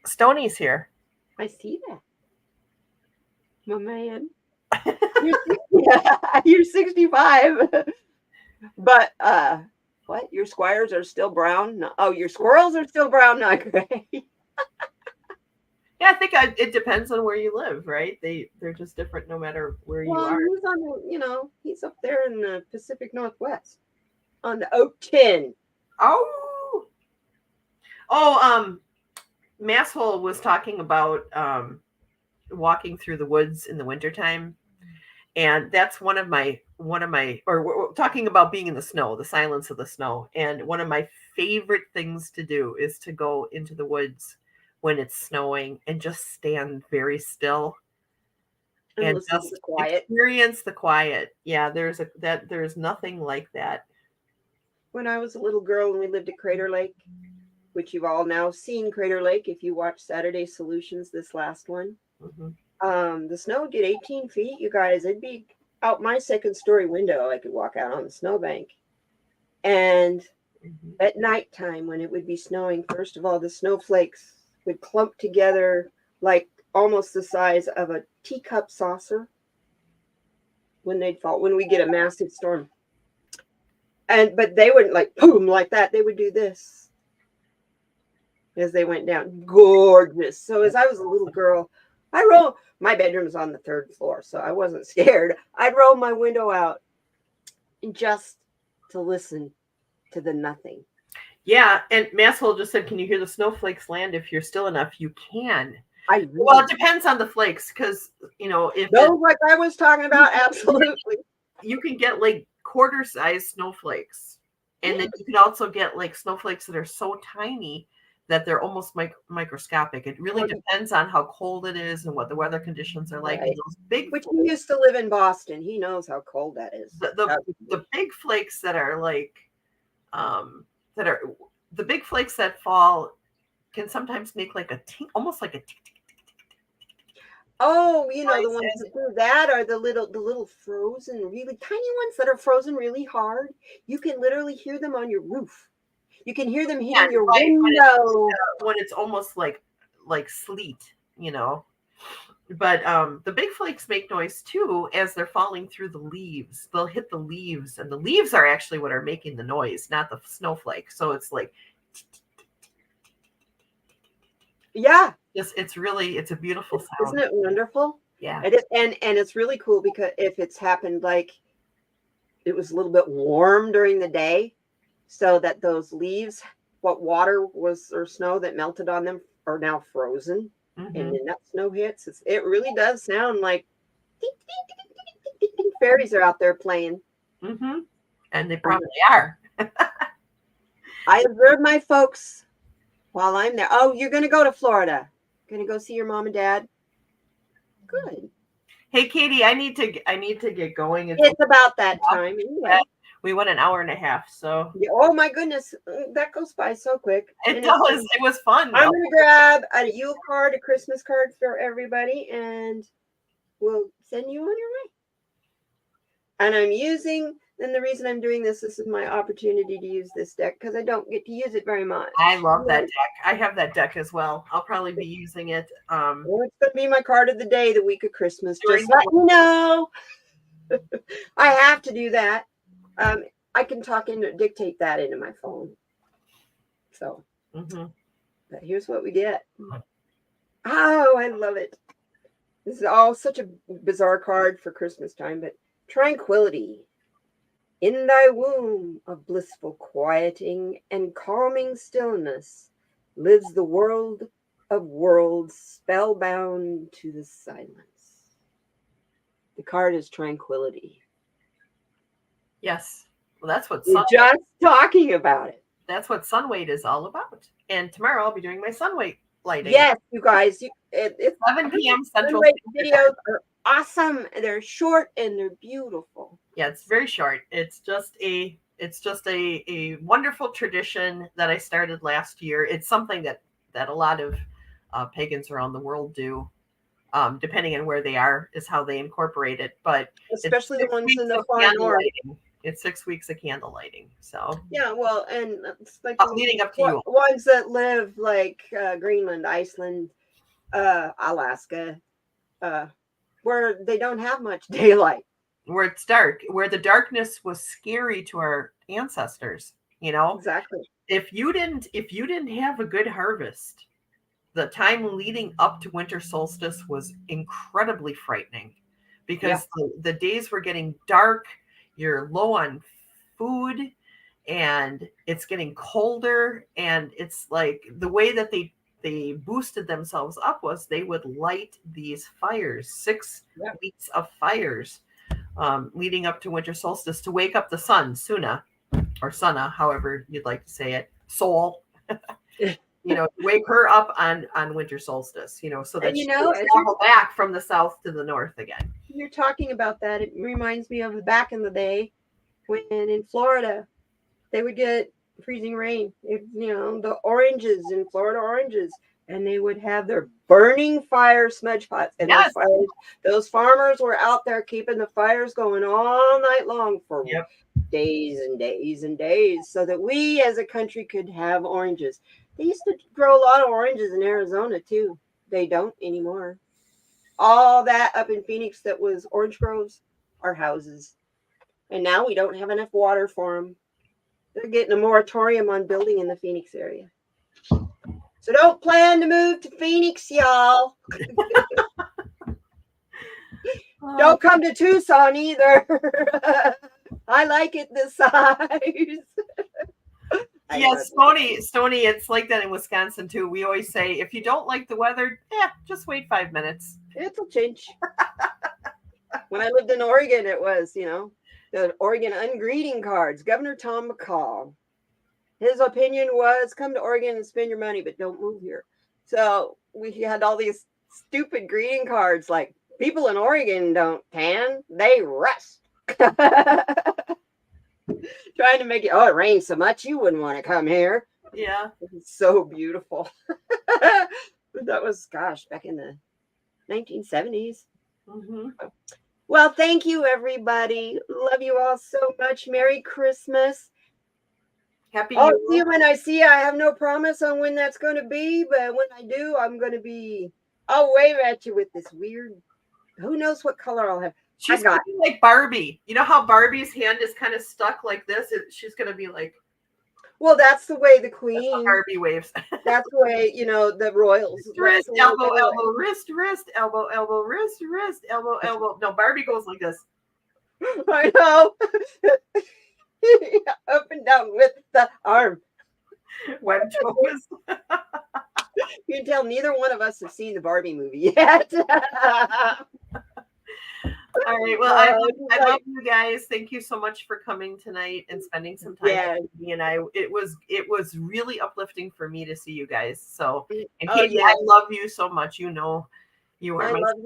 Stoney's here. I see that. My man. You're 65. But what? Your squires are still brown? No, oh, your squirrels are still brown, not gray. Yeah, I think it depends on where you live, right? They're just different no matter where you are. He's on the, he's up there in the Pacific Northwest on the Oak 10. Oh, Masshole was talking about walking through the woods in the wintertime. And that's one of my, or we're talking about being in the snow, the silence of the snow. And one of my favorite things to do is to go into the woods when it's snowing and just stand very still and just experience the quiet. Yeah, there's nothing like that. When I was a little girl and we lived at Crater Lake, which you've all now seen Crater Lake if you watch Saturday Solutions, this last one. Mm-hmm. The snow would get 18 feet, you guys. It'd be out my second story window. I could walk out on the snowbank. And at nighttime, when it would be snowing, first of all, the snowflakes would clump together like almost the size of a teacup saucer when they'd fall, when we get a massive storm. But they wouldn't like boom like that. They would do this as they went down. Gorgeous. So as I was a little girl, my bedroom's on the 3rd floor, so I wasn't scared. I'd roll my window out just to listen to the nothing. Yeah, and Masshole just said, can you hear the snowflakes land? If you're still enough, you can. Well, it depends on the flakes, because, if those like I was talking about, absolutely. You can get like quarter-sized snowflakes. And then you can also get like snowflakes that are so tiny that they're almost microscopic. It really depends on how cold it is and what the weather conditions are like. Right. And those big Which he used to live in Boston. He knows how cold that is. The big flakes that are like, the big flakes that fall can sometimes make like almost like a tick. Oh, the ones that do that are the little frozen, really tiny ones that are frozen really hard. You can literally hear them on your roof. You can hear them hitting your window when it's almost like sleet, But the big flakes make noise too as they're falling through the leaves. They'll hit the leaves, and the leaves are actually what are making the noise, not the snowflake. So it's like, yeah, it's a beautiful sound. Isn't it wonderful? Yeah, it is, and it's really cool because if it's happened like it was a little bit warm during the day, so that those leaves, what water was or snow that melted on them, are now frozen. Mm-hmm. And then that snow hits. It really does sound like ding, ding, ding, ding, ding, ding. Fairies are out there playing. Mm-hmm. And they probably are. I observe my folks while I'm there. Oh, you're going to go to Florida. Going to go see your mom and dad? Good. Hey, Katie, I need to get going. It's about that time anyway. We went an hour and a half, so. Yeah, oh my goodness, that goes by so quick. It does. It was fun. I'm going to grab a Yule card, a Christmas card for everybody, and we'll send you on your way. And I'm using, and the reason I'm doing this is my opportunity to use this deck because I don't get to use it very much. I love that deck. I have that deck as well. I'll probably be using it. Well, it's going to be my card of the day, the week of Christmas. Just let me know. I have to do that. I can dictate that into my phone. So, But here's what we get. Oh, I love it. This is all such a bizarre card for Christmas time, but tranquility. In thy womb of blissful quieting and calming stillness lives the world of worlds spellbound to the silence. The card is tranquility. Yes. Well, that's what we're just talking about it. That's what Sunweight is all about. And tomorrow I'll be doing my Sunweight lighting. Yes, you guys. It's 7 p.m. Central. Videos are awesome. They're short and they're beautiful. Yeah, it's very short. It's just a wonderful tradition that I started last year. It's something that a lot of pagans around the world do. Depending on where they are is how they incorporate it. But especially the ones in the far north. It's 6 weeks of candle lighting. So Yeah, well, and it's like leading up to you. ones that live like Greenland, Iceland, Alaska, where they don't have much daylight. Where it's dark, where the darkness was scary to our ancestors. Exactly. If you didn't have a good harvest, the time leading up to winter solstice was incredibly frightening because the days were getting dark, you're low on food, and it's getting colder. And it's like the way that they boosted themselves up was they would light these fires, 6 weeks of fires, leading up to winter solstice to wake up the sun, Suna, or Sunna, however you'd like to say it, Sol. Wake her up on winter solstice, so that she can travel back from the south to the north again. You're talking about that. It reminds me of back in the day when in Florida they would get freezing rain. The oranges in Florida, oranges, and they would have their burning fire smudge pots. And those farmers were out there keeping the fires going all night long for days and days and days, so that we as a country could have oranges. They used to grow a lot of oranges in Arizona too. They don't anymore. All that up in Phoenix that was orange groves are houses. And now we don't have enough water for them. They're getting a moratorium on building in the Phoenix area. So don't plan to move to Phoenix, y'all. Don't come to Tucson either. I like it this size. Yes, Stony, it's like that in Wisconsin too. We always say, if you don't like the weather, just wait 5 minutes. It'll change. When I lived in Oregon, it was, the Oregon ungreeting cards. Governor Tom McCall, his opinion was, come to Oregon and spend your money, but don't move here. So we had all these stupid greeting cards like, people in Oregon don't tan, they rust. Trying to make it, it rains so much you wouldn't want to come here. Yeah. It's so beautiful. That was, back in the 1970s. Mm-hmm. Well, thank you, everybody. Love you all so much. Merry Christmas. Happy I'll New see you when I see you. I have no promise on when that's going to be, but when I do, I'll wave at you with this weird, who knows what color I'll have. She's going to be like Barbie. You know how Barbie's hand is kind of stuck like this? She's going to be like... Well, that's the way the queen... Barbie waves. That's the way, the royals... Wrist, elbow, elbow, wrist, wrist, elbow, elbow, wrist, wrist, elbow, elbow. No, Barbie goes like this. I know. Up and down with the arm. Web toes. You can tell neither one of us have seen the Barbie movie yet. All right. Well, I love you guys. Thank you so much for coming tonight and spending some time with me and I. It was really uplifting for me to see you guys. So, and Katie, I love you so much. You are I my love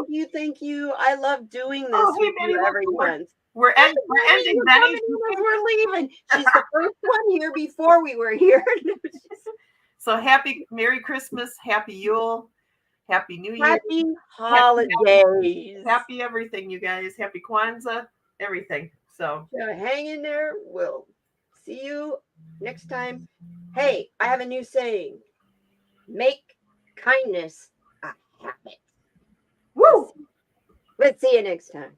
you too. Thank you. I love doing this with you every month. We're ending Benny. We're leaving. She's the first one here before we were here. So Merry Christmas, Happy Yule. Happy New Year. Happy holidays. Happy everything, you guys. Happy Kwanzaa, everything. So hang in there. We'll see you next time. Hey, I have a new saying. Make kindness a habit. Woo! Let's see you next time.